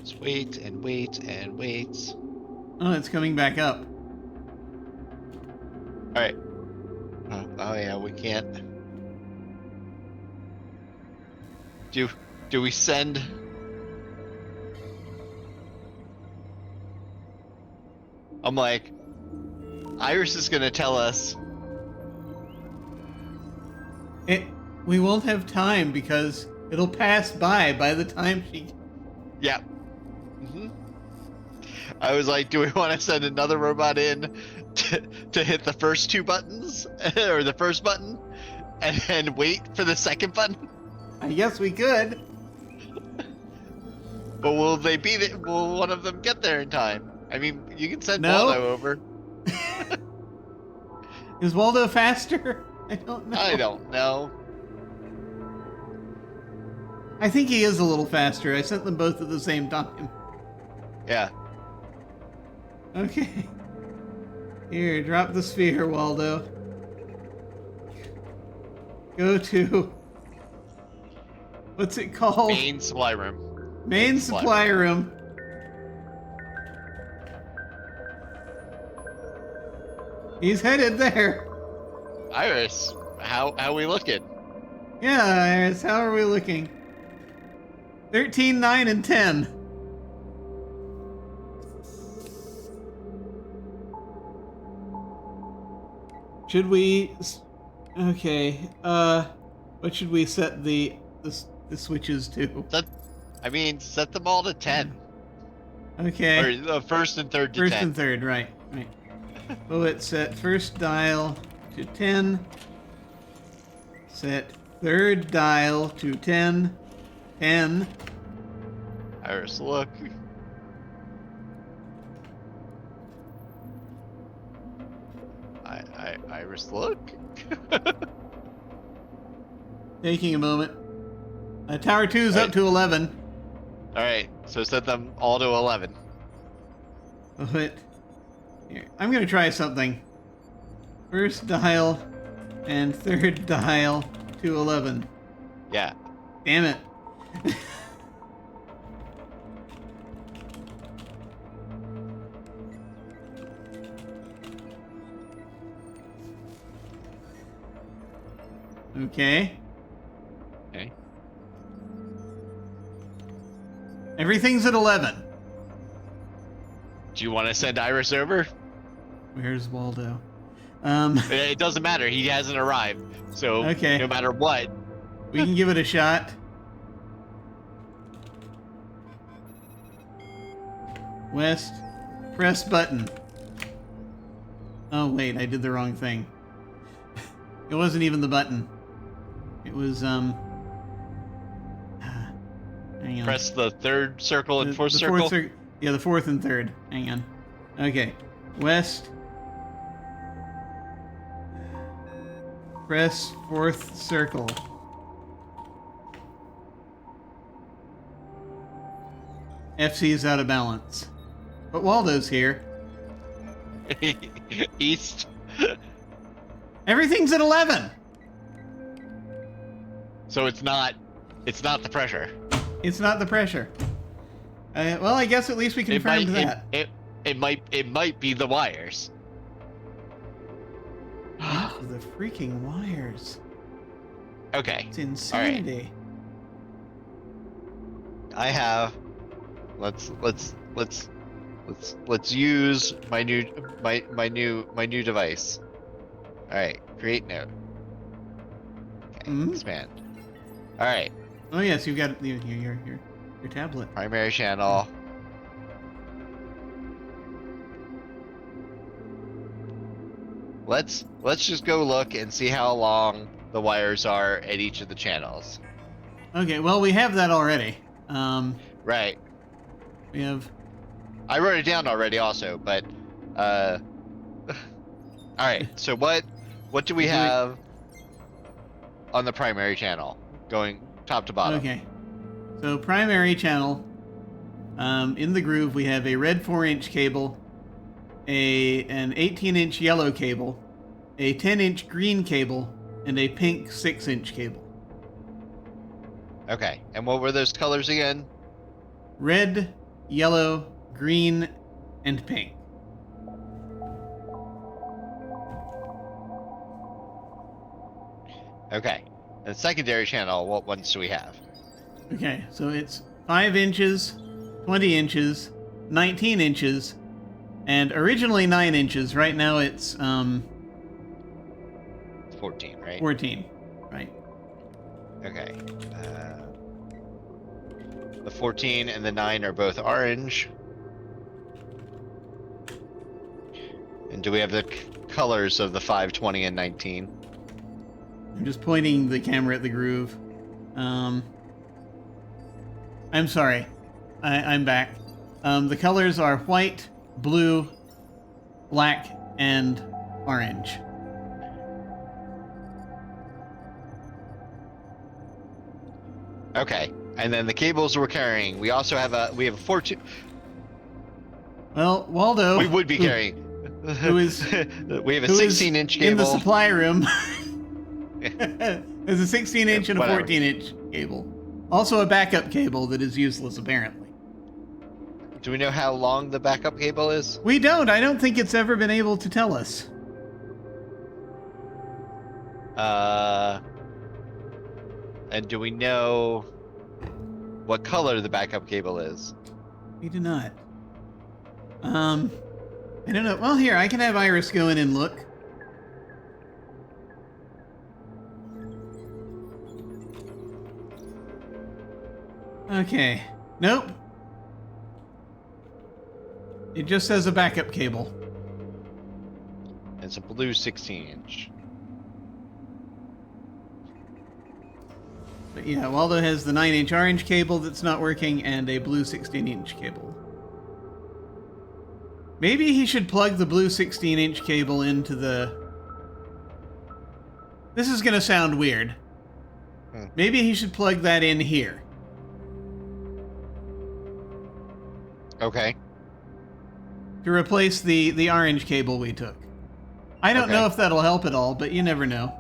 Just wait and wait and wait. Oh, it's coming back up. All right. Oh yeah, we can't. Do we send? I'm like, Iris is gonna tell us. We won't have time because it'll pass by the time she... Yeah. I was like, do we want to send another robot in to hit the first 2 buttons or the first button and then wait for the second button? I guess we could. But will they be will one of them get there in time? I mean, you can send No. Waldo over. Is Waldo faster? I don't know. I don't know. I think he is a little faster. I sent them both at the same time. Yeah. Okay. Here, drop the sphere, Waldo. Go to... What's it called? Main supply room. Main supply room. He's headed there. Iris, how we looking? Yeah, Iris, how are we looking? 13, 9, and 10. Should we... Okay, what should we set the switches to? Set them all to 10. Okay. Or the first and third to First 10. and third, right. Bullet set first dial to 10. Set third dial to 10. 10. Iris, look. Iris, look. Taking a moment. Tower 2 is up to 11. All right, so set them all to 11. But here, I'm going to try something. First dial and third dial to 11. Yeah. Damn it. Okay. Okay. Everything's at 11. Do you want to send Iris over? Where's Waldo? It doesn't matter. He hasn't arrived. So Okay. no matter what. We can give it a shot. West. Press button. Oh, wait. I did the wrong thing. It wasn't even the button. It was, hang on. Press the third circle and fourth the circle. Yeah, the fourth and third. Hang on. Okay. West. Press fourth circle. FC is out of balance. But Waldo's here. East. Everything's at 11. So it's not the pressure. It's not the pressure. Well, I guess at least we confirmed that. It might be the wires. Oh, the freaking wires. Okay. It's insanity. I have. Let's use my new device. All right. Create node. Okay. Mhm. Expand. All right. Oh yes, you've got your tablet. Primary channel. Let's just go look and see how long the wires are at each of the channels. Okay, well we have that already. Right. We have. I wrote it down already also, but all right. So what do we have on the primary channel going top to bottom? Okay. So primary channel. In the groove we have a red 4-inch cable, an 18-inch yellow cable, a 10-inch green cable, and a pink 6-inch cable. Okay. And what were those colors again? Red, yellow, green, and pink. Okay. And secondary channel, what ones do we have? Okay, so it's 5 inches, 20 inches, 19 inches, and originally 9 inches. Right now it's 14, right? 14. Right. Okay. The 14 and the 9 are both orange. And do we have the colors of the 5, 20, and 19? I'm just pointing the camera at the groove. I'm sorry. I'm back. The colors are white, blue, black, and orange. Okay. And then the cables we're carrying, we also have a 14. Well, Waldo. We would be carrying. Who is? We have a who is 16-inch cable. in the supply room. There's a 16-inch and a whatever. 14-inch cable. Also a backup cable that is useless, apparently. Do we know how long the backup cable is? We don't. I don't think it's ever been able to tell us. And do we know what color the backup cable is? We do not. I don't know. Well, here, I can have Iris go in and look. Okay. Nope. It just says a backup cable. It's a blue 16-inch. But yeah, Waldo has the 9-inch orange cable that's not working and a blue 16-inch cable. Maybe he should plug the blue 16-inch cable into the... This is going to sound weird. Maybe he should plug that in here. Okay. To replace the orange cable we took. I don't know if that'll help at all, but you never know.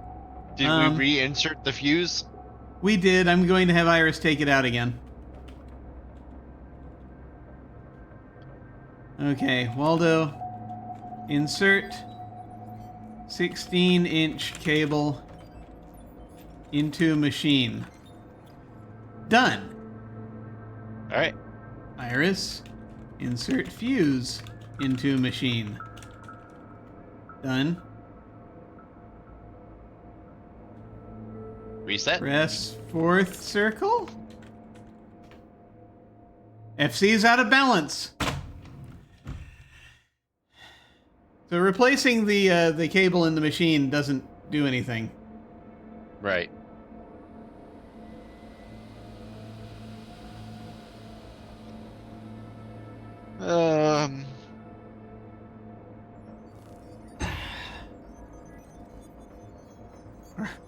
Did we reinsert the fuse? We did. I'm going to have Iris take it out again. Okay, Waldo, insert 16-inch cable into machine. Done. All right. Iris, insert fuse into machine. Done. Reset. Press fourth circle. FC is out of balance. So replacing the cable in the machine doesn't do anything. Right.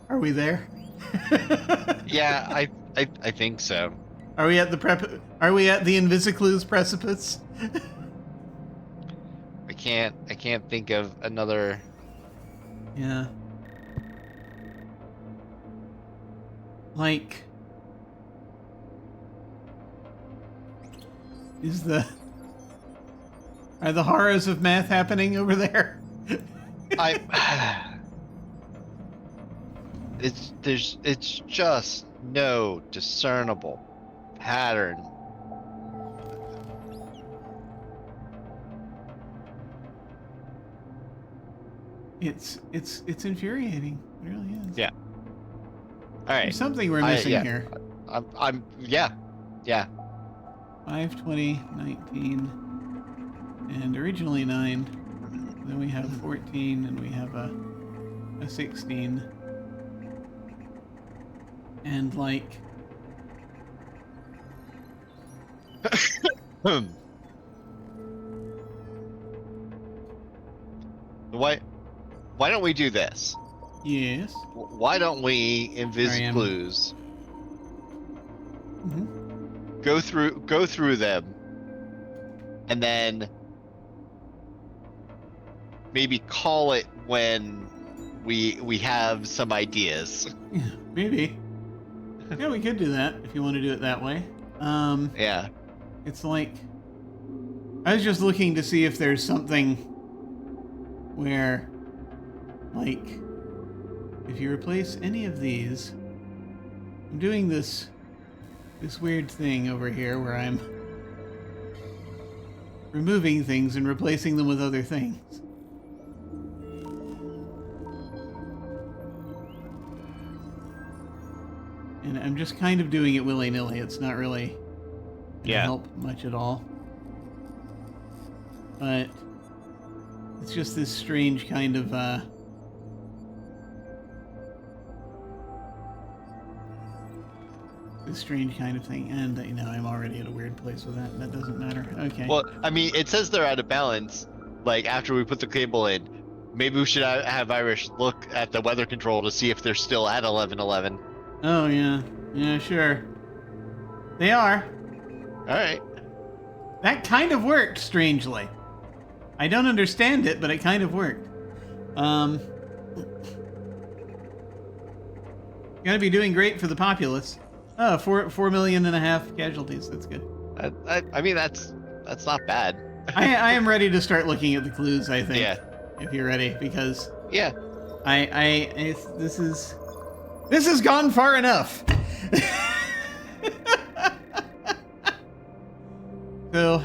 Are we there? Yeah, I think so. Are we at the Are we at the Invisiclue's precipice? I can't think of another. Yeah. Like, are the horrors of math happening over there? It's just no discernible pattern. It's infuriating. It really is. Yeah. All right. There's something we're missing here. I'm yeah. 5, 20, 19, and originally 9. Then we have 14, and we have a 16. And like... Why don't we do this? Yes. Why don't we Invisiclues? Mm-hmm. Go through them, and then maybe call it when we have some ideas. Yeah, maybe. Yeah, we could do that if you want to do it that way. Yeah. It's like, I was just looking to see if there's something where, like, if you replace any of these, I'm doing this weird thing over here where I'm removing things and replacing them with other things. And I'm just kind of doing it willy-nilly. It's not really gonna help much at all. But it's just this strange kind of thing, and you know, I'm already at a weird place with that. That doesn't matter. Okay. Well, I mean, it says they're out of balance. Like after we put the cable in, maybe we should have Irish look at the weather control to see if they're still at 11:11. Oh yeah, sure. They are. All right. That kind of worked, strangely. I don't understand it, but it kind of worked. Gotta be doing great for the populace. Oh, 4 million and a half casualties. That's good. I mean, that's not bad. I am ready to start looking at the clues, I think. Yeah. If you're ready, because yeah, this has gone far enough. So,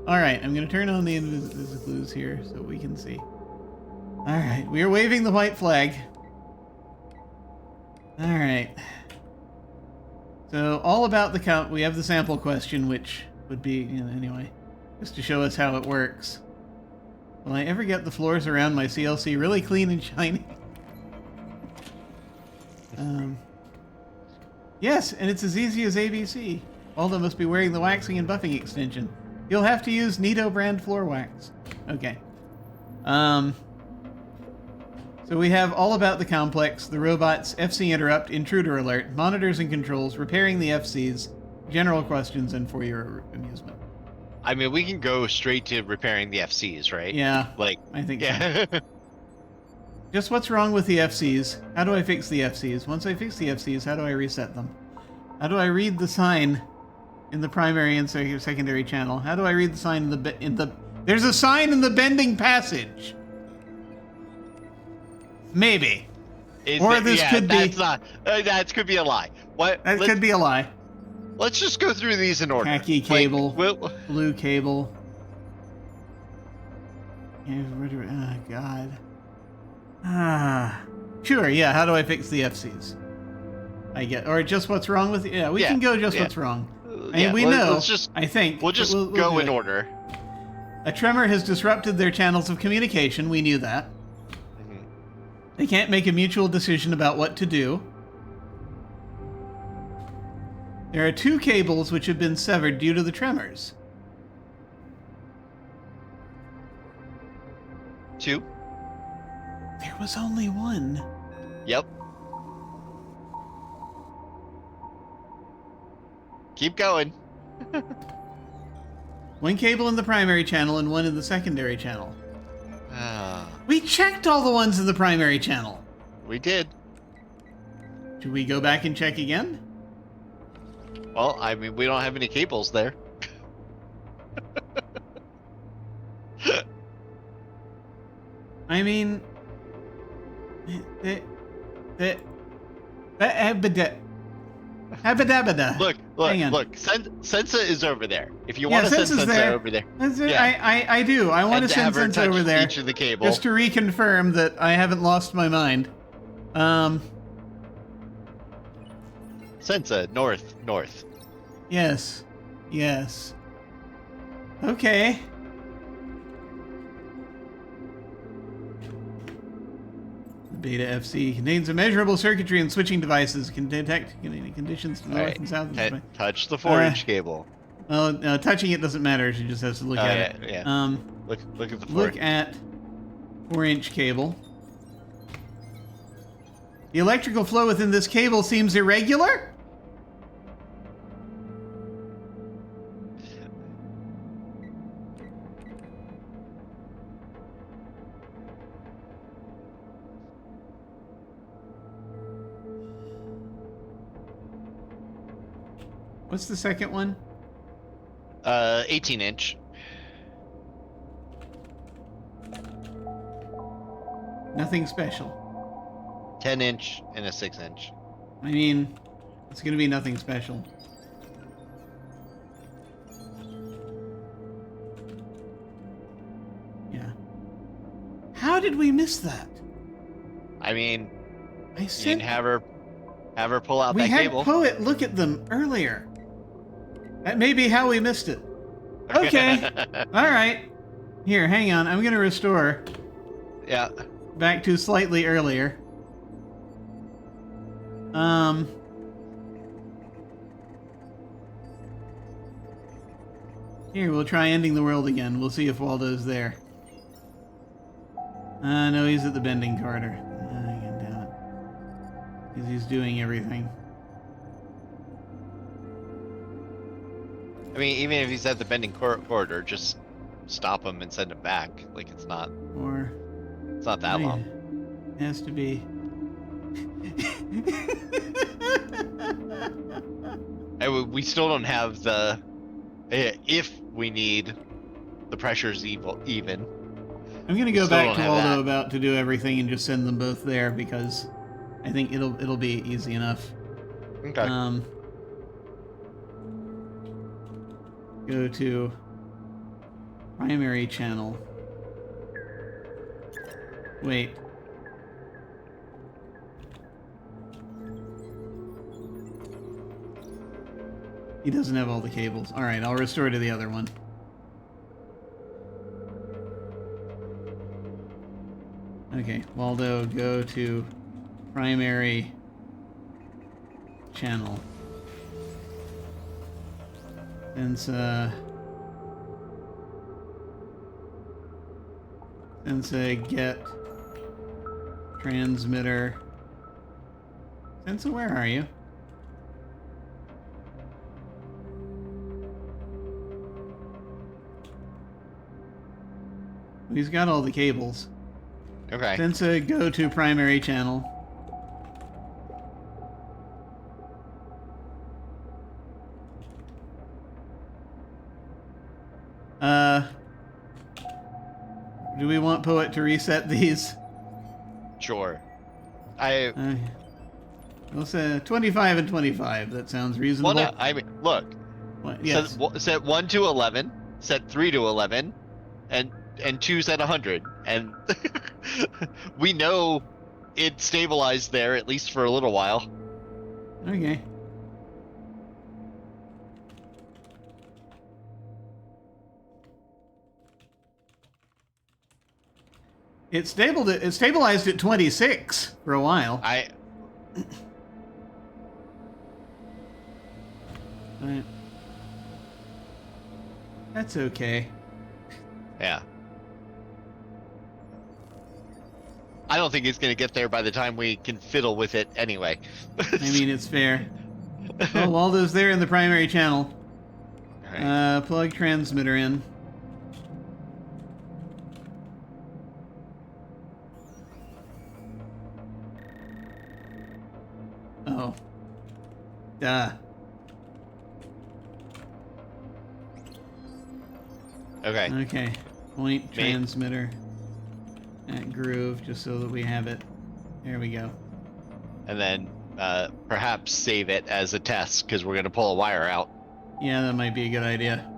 all right, I'm gonna turn on the Invisiclues here so we can see. All right, we are waving the white flag. All right. So all about the count. We have the sample question, which would be, you know, anyway, just to show us how it works. Will I ever get the floors around my CLC really clean and shiny? Yes, and it's as easy as ABC. Waldo must be wearing the waxing and buffing extension. You'll have to use Nito brand floor wax. Okay. So we have all about the complex, the robots, FC interrupt, intruder alert, monitors and controls, repairing the FCs, general questions, and for your amusement. I mean, we can go straight to repairing the FCs, right? Yeah, Like, I think yeah. so. Just what's wrong with the FCs? How do I fix the FCs? Once I fix the FCs, how do I reset them? How do I read the sign in the primary and secondary channel? How do I read the sign in the There's a sign in the bending passage. Maybe. Or this could be. That's not. That could be a lie. What? That could be a lie. Let's just go through these in order. Khaki cable. Like, blue cable. Oh, God. Sure, yeah, how do I fix the FCs? Or just what's wrong with it? Yeah, we can go just what's wrong. I mean, we know, let's just, I think. We'll just go in order. A tremor has disrupted their channels of communication. We knew that. Mm-hmm. They can't make a mutual decision about what to do. There are 2 cables which have been severed due to the tremors. 2? There was only 1. Yep. Keep going. 1 cable in the primary channel and 1 in the secondary channel. Ah, We checked all the ones in the primary channel. we did. Should we go back and check again? Well, I mean, we don't have any cables there. I mean, Abadabada. Look. Sensa is over there. If you want to send Sensa's Sensa there. over there. That's it. Yeah. I do. I want to send have her Sensa touch over there. each of the cable. Just to reconfirm that I haven't lost my mind. Sensa, north. Yes. Okay. The Beta FC contains immeasurable circuitry and switching devices. Can detect any conditions to the north and south. Touch the 4-inch cable. Well, touching it doesn't matter. She just has to look at it. Yeah. Look at the 4. Look at 4-inch cable. The electrical flow within this cable seems irregular? What's the second one? 18-inch. Nothing special. 10-inch and a 6-inch. I mean, it's gonna be nothing special. Yeah. How did we miss that? I mean, I you said can have her pull out we that had cable. Poet look at them earlier. That may be how we missed it. Okay. All right. Here, hang on. I'm gonna restore Yeah. back to slightly earlier. Here, we'll try ending the world again. We'll see if Waldo's there. No, he's at the bending corridor. Damn it. He's doing everything. I mean, even if he's at the bending corridor, just stop him and send him back. Like, it's not that long. It has to be. And we still don't have the if we need the pressure's even. I'm gonna go Still back don't to have Waldo that. about to do everything and just send them both there because I think it'll be easy enough. Okay. Go to primary channel. Wait. He doesn't have all the cables. All right, I'll restore to the other one. Okay, Waldo, go to primary channel. Since get transmitter. Sensa, where are you? He's got all the cables. Okay. Sensa, go to primary channel. Do we want Poet to reset these? Sure. We'll say 25 and 25. That sounds reasonable. Well, no, I mean, look. What? Yes. Set 1 to 11, set 3 to 11, and 2's at 100. And we know it stabilized there, at least for a little while. Okay. It stabilized at 26 for a while. Right. That's okay. Yeah. I don't think it's going to get there by the time we can fiddle with it anyway. I mean, it's fair. Oh, Waldo's there in the primary channel. Right. Plug transmitter in. Oh. Duh. Okay. Okay. Point transmitter at groove, just so that we have it. There we go. And then perhaps save it as a test, because we're going to pull a wire out. Yeah, that might be a good idea.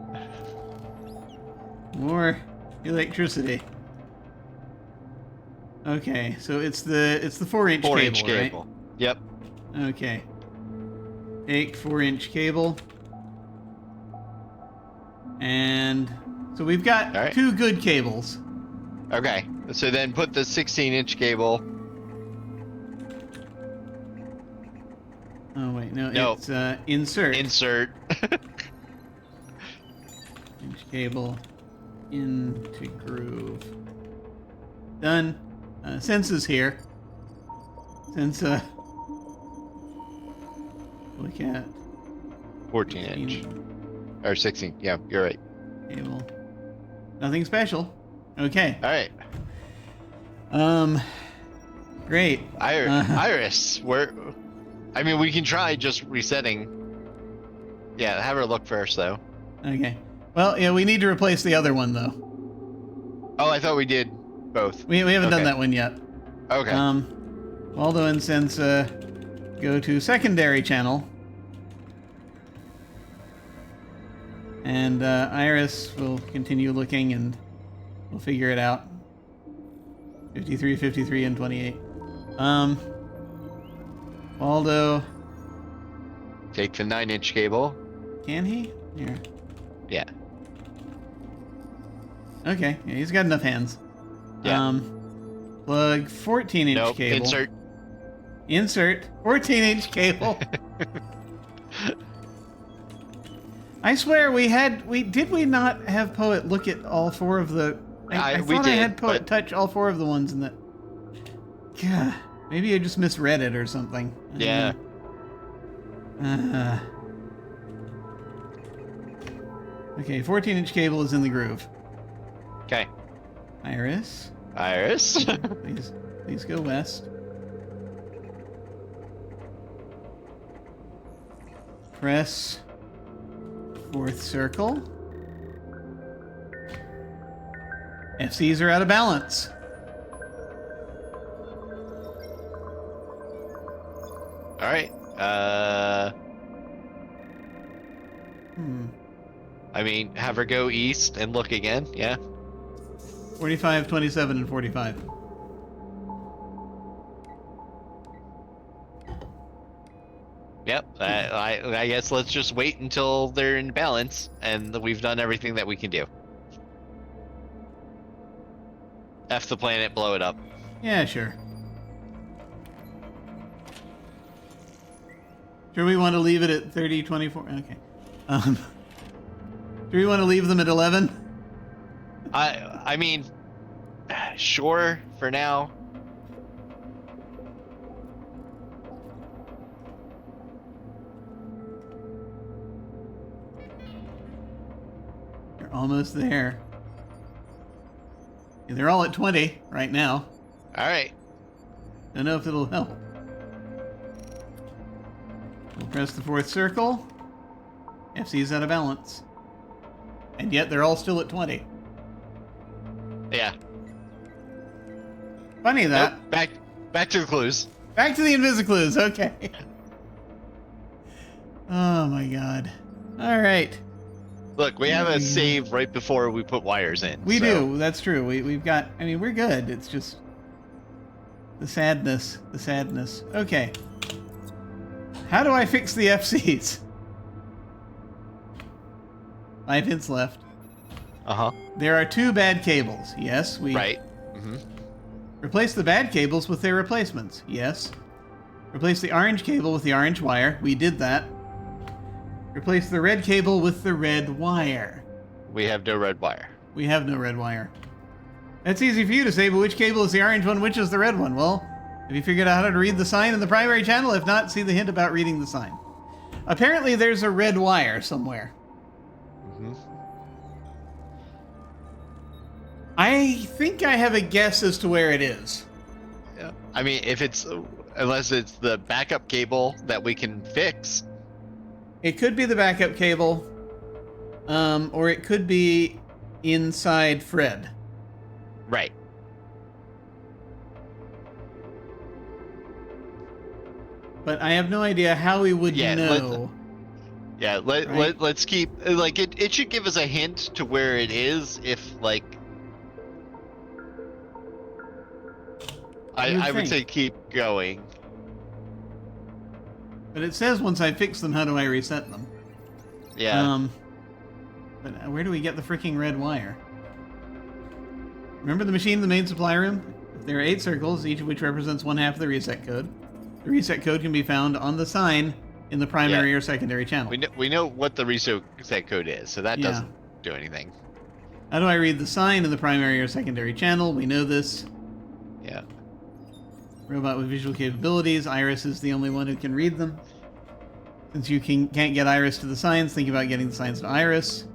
More electricity. Okay, so it's the 4-inch cable, 4-inch cable. Right? Yep. Okay. Take 4-inch cable. And so we've got 2 good cables. Okay. So then put the 16-inch cable. Oh wait, no. It's insert. Insert. Inch cable into groove. Done. Sensa's here. Sensa. Look at 14-inch. Or 16. Yeah, you're right. Cable. Nothing special. Okay. All right. Great. Iris, I mean, we can try just resetting. Yeah, have her look first, though. Okay. Well, yeah, we need to replace the other one, though. Oh, I thought we did both. We haven't done that one yet. Okay. Waldo and Sensa go to secondary channel. And Iris will continue looking and we'll figure it out. 53, 53, and 28. Waldo. Take the 9-inch cable. Can he? Here. Yeah. Okay. Yeah, he's got enough hands. Yeah. Plug 14-inch cable. Insert. Insert 14-inch cable. I swear did we not have Poet look at all 4 of the... I thought I had Poet touch all 4 of the ones in that... God, maybe I just misread it or something. Yeah. Okay, 14-inch cable is in the groove. Okay. Iris. Please go west. Press 4th circle. FCs are out of balance. All right. I mean, have her go east and look again. Yeah. 45, 27, and 45. Yep. I guess let's just wait until they're in balance and we've done everything that we can do. F the planet, blow it up. Yeah, sure. Do we want to leave it at 30, 24? Okay. Do we want to leave them at 11? I mean, sure for now. You're almost there. Yeah, they're all at 20 right now. All right. Don't know if it'll help. We'll press the fourth circle. FC's out of balance. And yet they're all still at 20. Yeah. Funny that. Nope. Back to the clues. Back to the Invisiclues. Okay. Oh my god. All right. Look, we have a save right before we put wires in. We do. That's true. We've got. I mean, we're good. It's just the sadness. The sadness. Okay. How do I fix the FCs? 5 hints left. Uh-huh. There are 2 bad cables. Yes, we... Right. Mm-hmm. Replace the bad cables with their replacements. Yes. Replace the orange cable with the orange wire. We did that. Replace the red cable with the red wire. We have no red wire. We have no red wire. That's easy for you to say, but which cable is the orange one, which is the red one? Well, have you figured out how to read the sign in the primary channel? If not, see the hint about reading the sign. Apparently there's a red wire somewhere. Mm-hmm. I think I have a guess as to where it is. Yeah. I mean, unless it's the backup cable that we can fix. It could be the backup cable, or it could be inside Fred. Right. But I have no idea how we would know. Let's keep, like, it should give us a hint to where it is if, like, I would say keep going. But it says once I fix them, how do I reset them? Yeah. But where do we get the freaking red wire? Remember the machine in the main supply room? There are 8 circles, each of which represents 1/2 of the reset code. The reset code can be found on the sign in the primary or secondary channel. We know what the reset code is, so that doesn't do anything. How do I read the sign in the primary or secondary channel? We know this. Yeah. Robot with visual capabilities. Iris is the only one who can read them. Since you can't get Iris to the signs, think about getting the signs to Iris.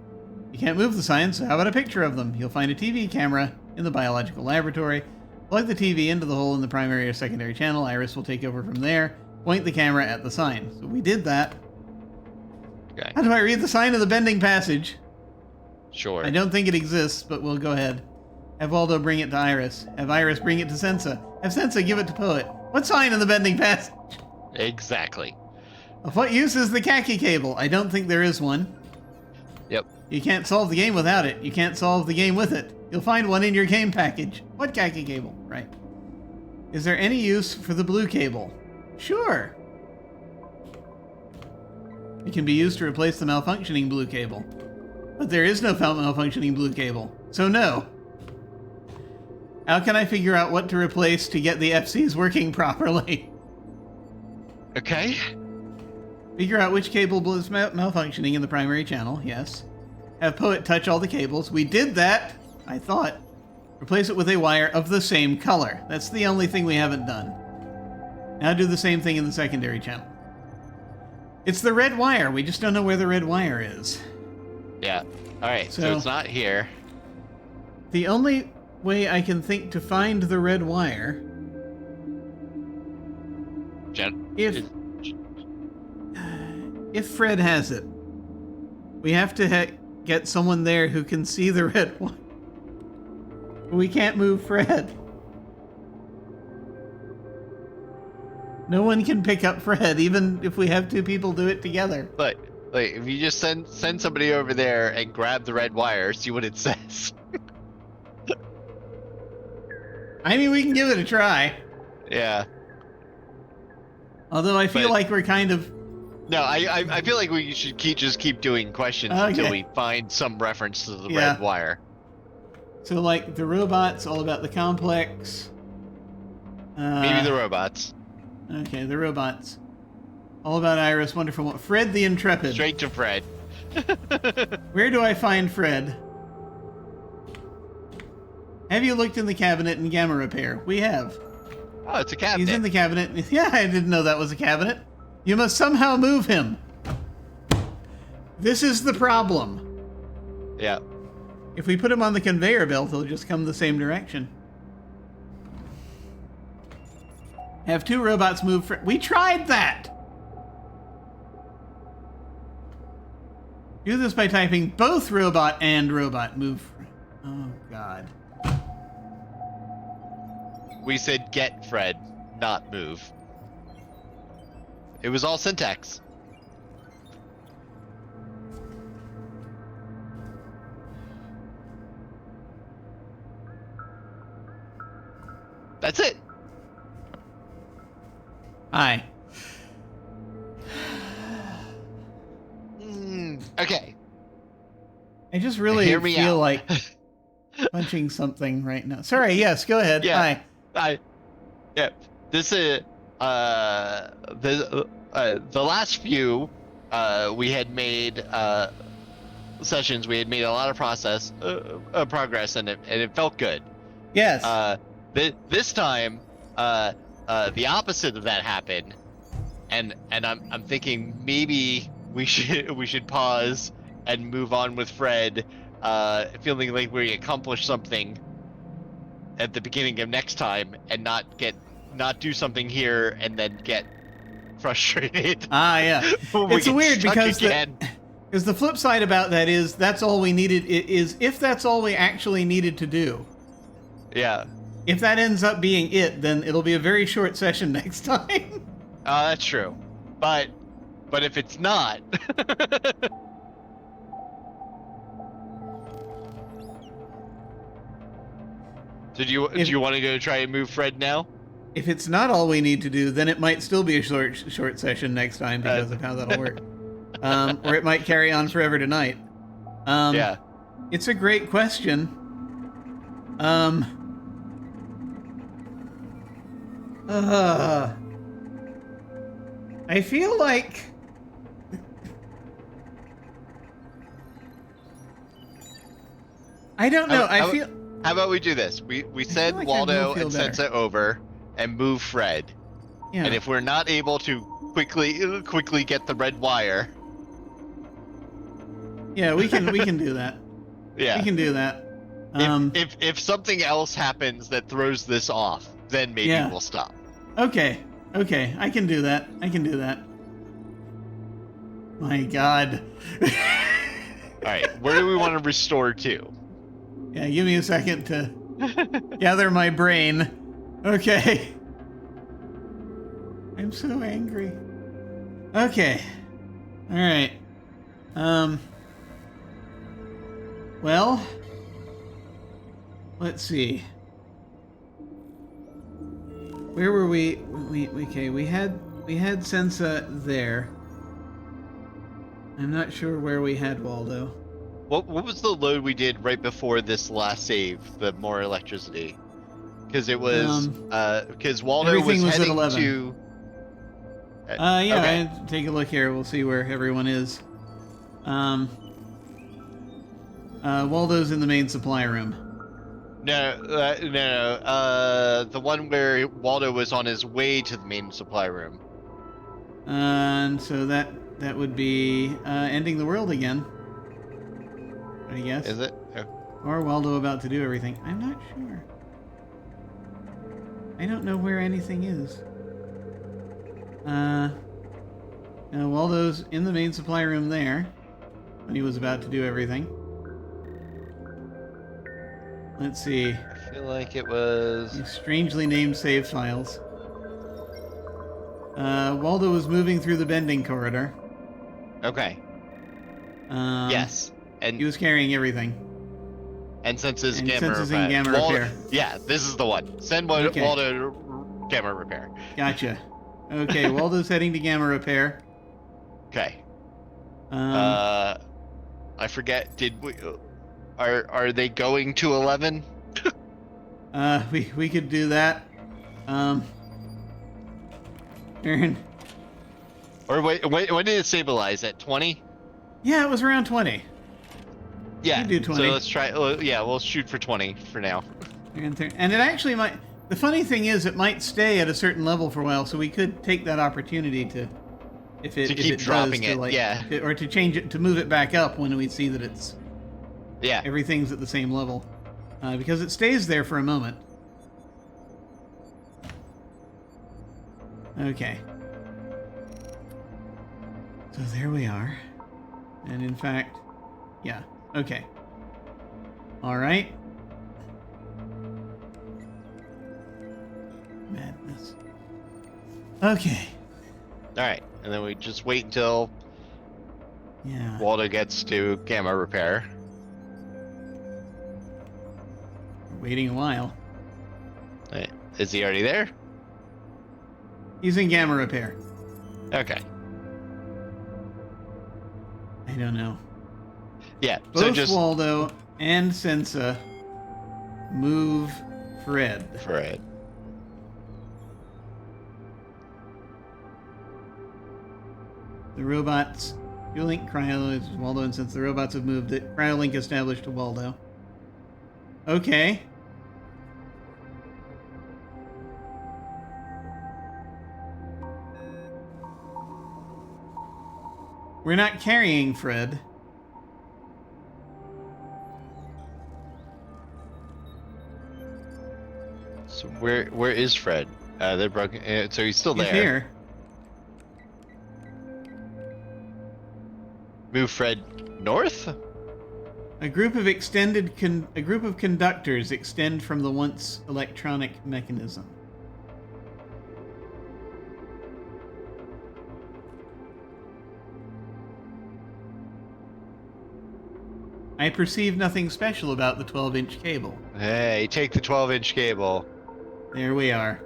You can't move the signs, so how about a picture of them? You'll find a TV camera in the biological laboratory. Plug the TV into the hole in the primary or secondary channel. Iris will take over from there. Point the camera at the sign. So we did that. Okay. How do I read the sign of the bending passage? Sure. I don't think it exists, but we'll go ahead. Have Waldo bring it to Iris. Have Iris bring it to Sensa. Have Sensa give it to Poet. What sign in the bending passage? Exactly. Of what use is the khaki cable? I don't think there is one. Yep. You can't solve the game without it. You can't solve the game with it. You'll find one in your game package. What khaki cable? Right. Is there any use for the blue cable? Sure. It can be used to replace the malfunctioning blue cable. But there is no malfunctioning blue cable, so no. How can I figure out what to replace to get the FCs working properly? Okay. Figure out which cable is malfunctioning in the primary channel, yes. Have Poet touch all the cables. We did that, I thought. Replace it with a wire of the same color. That's the only thing we haven't done. Now do the same thing in the secondary channel. It's the red wire. We just don't know where the red wire is. Yeah. All right. So it's not here. The only way I can think to find the red wire, if Fred has it, we have to get someone there who can see the red one. We can't move Fred. No one can pick up Fred, even if we have 2 people do it together. But like, if you just send somebody over there and grab the red wire, see what it says. I mean, we can give it a try. Yeah. Although I feel like we're kind of... No, I feel like we should just keep doing questions until we find some reference to the red wire. So, like, the robots, all about the complex. Maybe the robots. Okay, the robots. All about Iris, wonderful. Fred the Intrepid. Straight to Fred. Where do I find Fred? Have you looked in the cabinet in Gamma Repair? We have. Oh, it's a cabinet. He's in the cabinet. Yeah, I didn't know that was a cabinet. You must somehow move him. This is the problem. Yeah. If we put him on the conveyor belt, he'll just come the same direction. Have 2 robots move. We tried that! Do this by typing both robot and robot move. Oh, God. We said get Fred, not move. It was all syntax. That's it. Hi. Okay. I just really Hear me feel out. like punching something right now. Sorry, yes, go ahead. Yeah. Hi. Yeah. This is the last few we had made sessions. We had made a lot of progress, and it felt good. Yes. This time, the opposite of that happened, and I'm thinking maybe we should pause and move on with Fred, feeling like we accomplished something at the beginning of next time, and not do something here and then get frustrated. Yeah. when we It's get weird stuck because again. because the flip side about that is that's all we needed is if that's all we actually needed to do. Yeah. If that ends up being it, then it'll be a very short session next time. That's true. But if it's not, do you want to go try and move Fred now? If it's not all we need to do, then it might still be a short session next time because of how that'll work. Or it might carry on forever tonight. Yeah. It's a great question. I feel like I don't know. I feel How about we do this? We send like I Waldo will feel and Sensa over and move Fred. yeah. And if we're not able to quickly get the red wire, Yeah, we can do that. yeah. We can do that. If something else happens that throws this off, then maybe Yeah. we'll stop. Okay, I can do that. My God. All right, where do we want to restore to? Yeah, give me a second to gather my brain. Okay. I'm so angry. Okay. All right. Well, let's see. Where were we? Okay, we had Sensa there. I'm not sure where we had Waldo. What was the load we did right before this last save? The more electricity, because it was because Waldo everything was at heading 11. to. Yeah, okay. take a look here. We'll see where everyone is. Waldo's in the main supply room. No. The one where Waldo was on his way to the main supply room. And so that would be ending the world again. I guess. Is it? Oh. Or Waldo about to do everything. I'm not sure. I don't know where anything is. No, Waldo's in the main supply room there when he was about to do everything. Let's see. I feel like it was. These strangely named save files. Waldo was moving through the bending corridor. Okay. Yes. And he was carrying everything. And since his And gamma since it's in repair. gamma repair. Yeah, this is the one. Send Okay. Waldo to gamma repair. Gotcha. Okay, Waldo's heading to gamma repair. Okay. Um, I forget. Did we? Are they going to 11? we could do that. Aaron, Or wait, when did it stabilize? At 20? Yeah, it was around 20. Yeah. You do 20. So let's try. Yeah, we'll shoot for 20 for now. And it actually might. The funny thing is, it might stay at a certain level for a while, so we could take that opportunity to, if it keep dropping does, it, like, yeah. or to change it, to move it back up when we see that it's everything's at the same level, because it stays there for a moment. Okay. So there we are, and in fact, yeah. Okay. All right. Madness. Okay. All right, and then we just wait until Yeah. Waldo gets to gamma repair. We're waiting a while. Right. Is he already there? He's in gamma repair. Okay. I don't know. Yeah. Both so just Waldo and Sensa move Fred. Fred. The robots. Link Cryolink is Waldo, and since the robots have moved it, Cryolink established to Waldo. Okay. We're not carrying Fred. So where is Fred? They're broken. So he's still He's there. here. Move Fred north? A group of conductors extend from the once electronic mechanism. I perceive nothing special about the 12-inch cable. Hey, take the 12-inch cable. There we are.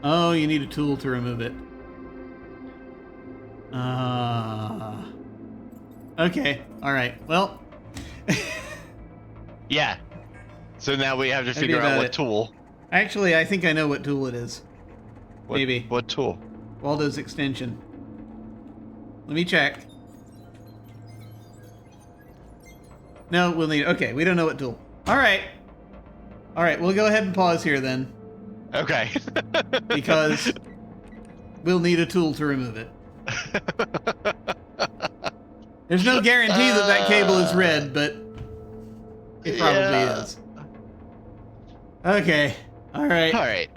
Oh, you need a tool to remove it. Okay. All right. Well. Yeah. So now we have to Maybe figure out about what it. tool. Actually, I think I know what tool it is. Maybe. What tool? Waldo's extension. Let me check. No, we'll need... Okay, we don't know what tool. All right. All right, we'll go ahead and pause here then. Okay. Because we'll need a tool to remove it. There's no guarantee that that cable is red, but it probably is. Okay. All right. All right.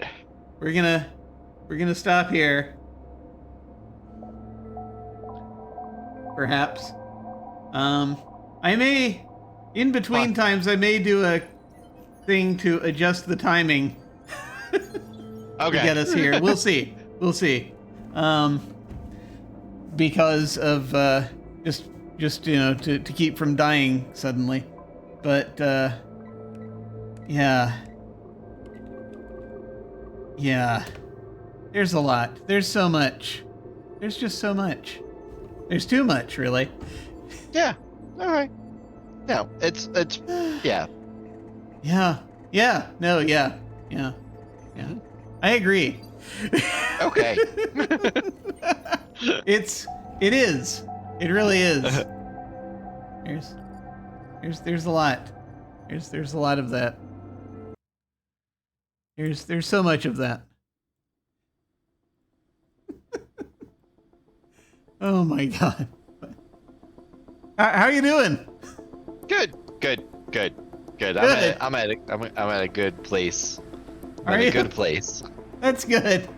We're gonna stop here. Perhaps. I may, in between times, I may do a thing to adjust the timing Okay. to get us here. We'll see. We'll see. Because of just you know, to keep from dying suddenly. But yeah. Yeah. There's a lot. There's so much. There's just so much. There's too much, really. Yeah. All right. No, it's yeah. Yeah. Yeah. No, yeah. Yeah. Yeah. I agree. Okay. It is. It really is. There's a lot. There's a lot of that. There's so much of that. Oh my god. How you doing? Good. Good. I'm at a good place. I'm Are at you? a good place. That's good.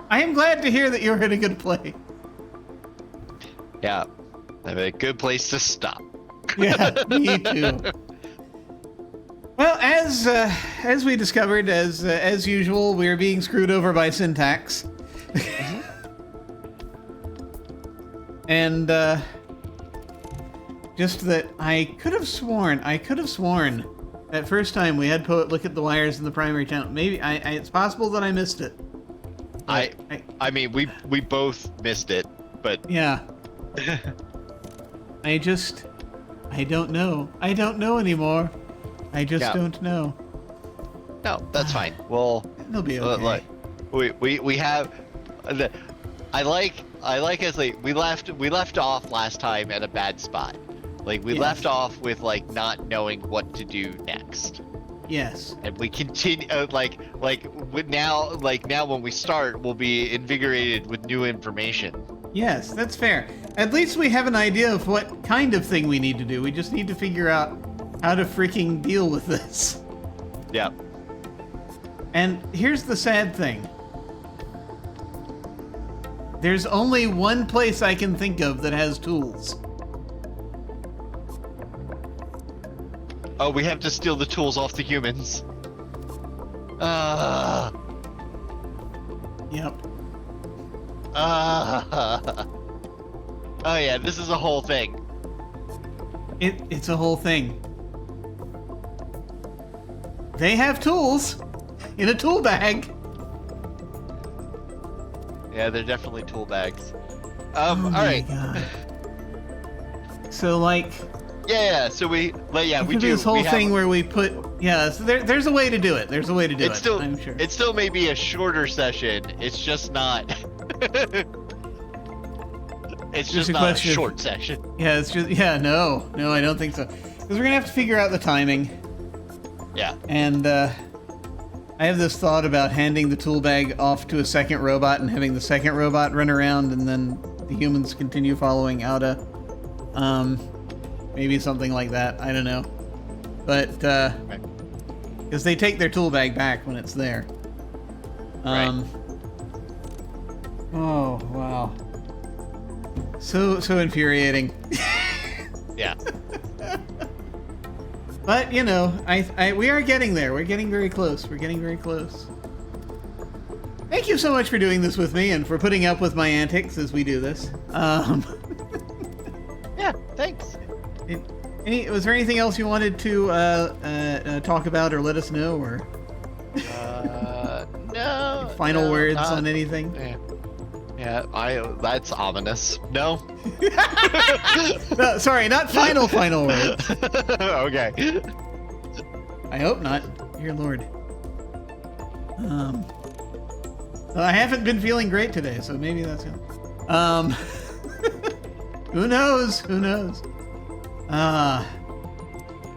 I am glad to hear that you're in a good place. Yeah. I'm at a good place to stop. Yeah, me too. Well, as we discovered, as usual, we are being screwed over by syntax. And just that I could have sworn that first time we had Poet look at the wires in the primary channel. Maybe it's possible that I missed it. I mean we both missed it, but Yeah. I don't know. I don't know anymore. I just don't know. No, that's fine. Well, it'll be okay. Look, we have. I like as like we left off last time at a bad spot. Like we left off with like not knowing what to do next. Yes. And we continue now when we start, we'll be invigorated with new information. Yes, that's fair. At least we have an idea of what kind of thing we need to do. We just need to figure out how to freaking deal with this. Yeah. And here's the sad thing. There's only one place I can think of that has tools. Oh, we have to steal the tools off the humans. Yep. Oh yeah, this is a whole thing. It's a whole thing. They have tools in a tool bag. Yeah, they're definitely tool bags. Oh all my right. God. So like. Yeah. So we do this whole thing where we put. Yeah. So there's a way to do it. There's a way to do it. Still, I'm sure. It still may be a shorter session. It's just not. It's just not a short session. Yeah. It's just. Yeah. No. I don't think so. Because we're gonna have to figure out the timing. Yeah. And I have this thought about handing the tool bag off to a second robot and having the second robot run around, and then the humans continue following Auda. Maybe something like that. I don't know. But because they take their tool bag back when it's there. Right. Oh wow. So infuriating. Yeah. But you know, we are getting there. We're getting very close. We're getting very close. Thank you so much for doing this with me and for putting up with my antics as we do this. Yeah. Thanks. Was there anything else you wanted to talk about or let us know, or no. final words on anything? Yeah. That's ominous. No. No, sorry, not final words. Okay. I hope not. Dear Lord. I haven't been feeling great today, so maybe that's it. Who knows? I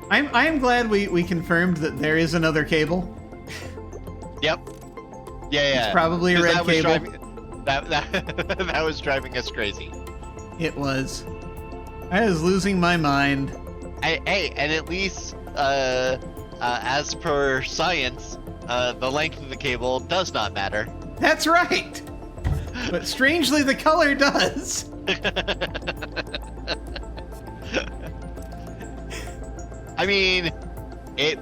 am glad we confirmed that there is another cable. Yep. Yeah. It's probably a red cable. That was driving us crazy. It was. I was losing my mind. Hey, and at least, as per science, the length of the cable does not matter. That's right. But strangely, the color does. I mean, it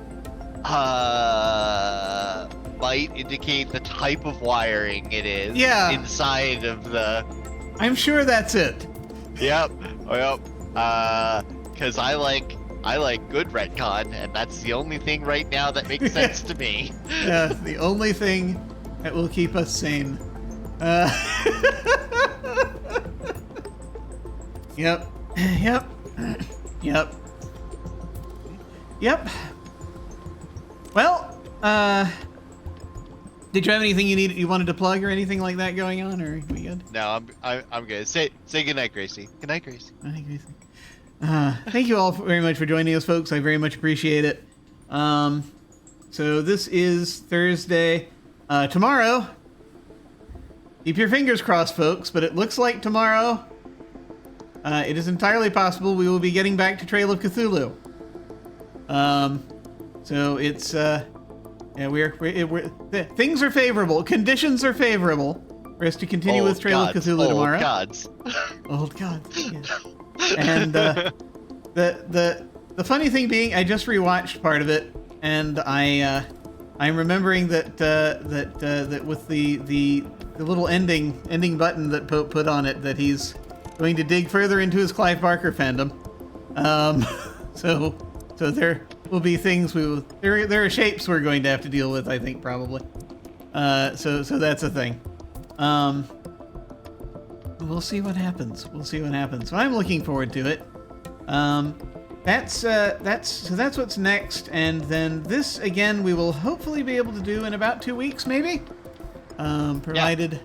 might indicate the type of wiring it is inside of the... I'm sure that's it. Yep. Because I like good retcon, and that's the only thing right now that makes sense to me. Yeah, the only thing that will keep us sane. Yep. Well, did you have anything you wanted to plug or anything like that going on, or are we good? No, I'm good. Say goodnight, Gracie. Good night, Gracie. Good night, Gracie. Thank you all very much for joining us, folks. I very much appreciate it. So this is Thursday. Tomorrow, keep your fingers crossed, folks, but it looks like tomorrow, it is entirely possible we will be getting back to Trail of Cthulhu. So it's, things are favorable. Conditions are favorable for us to continue with Trail of Cthulhu tomorrow. Old gods. Yes. And the funny thing being, I just rewatched part of it, and I'm remembering that with the little ending button that Pope put on it, that he's going to dig further into his Clive Barker fandom. So there will be things there are shapes we're going to have to deal with, I think, probably. So that's a thing. We'll see what happens. But I'm looking forward to it. That's what's next, and then this again we will hopefully be able to do in about 2 weeks, maybe, provided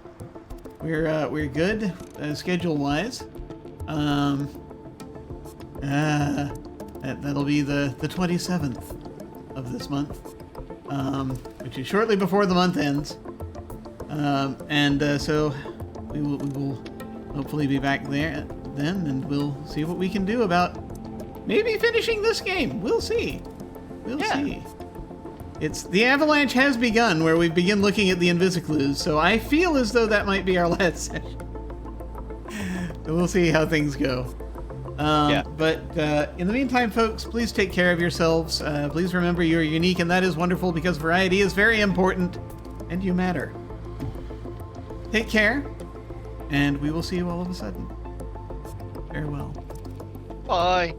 we're good schedule wise. That'll be the 27th of this month, which is shortly before the month ends, so we will hopefully be back there then, and we'll see what we can do about maybe finishing this game. We'll see. We'll see. It's the avalanche has begun, where we begin looking at the Invisiclues, so I feel as though that might be our last session. So we'll see how things go. But in the meantime, folks, please take care of yourselves. Please remember you're unique, and that is wonderful because variety is very important, and you matter. Take care, and we will see you all of a sudden. Farewell. Bye.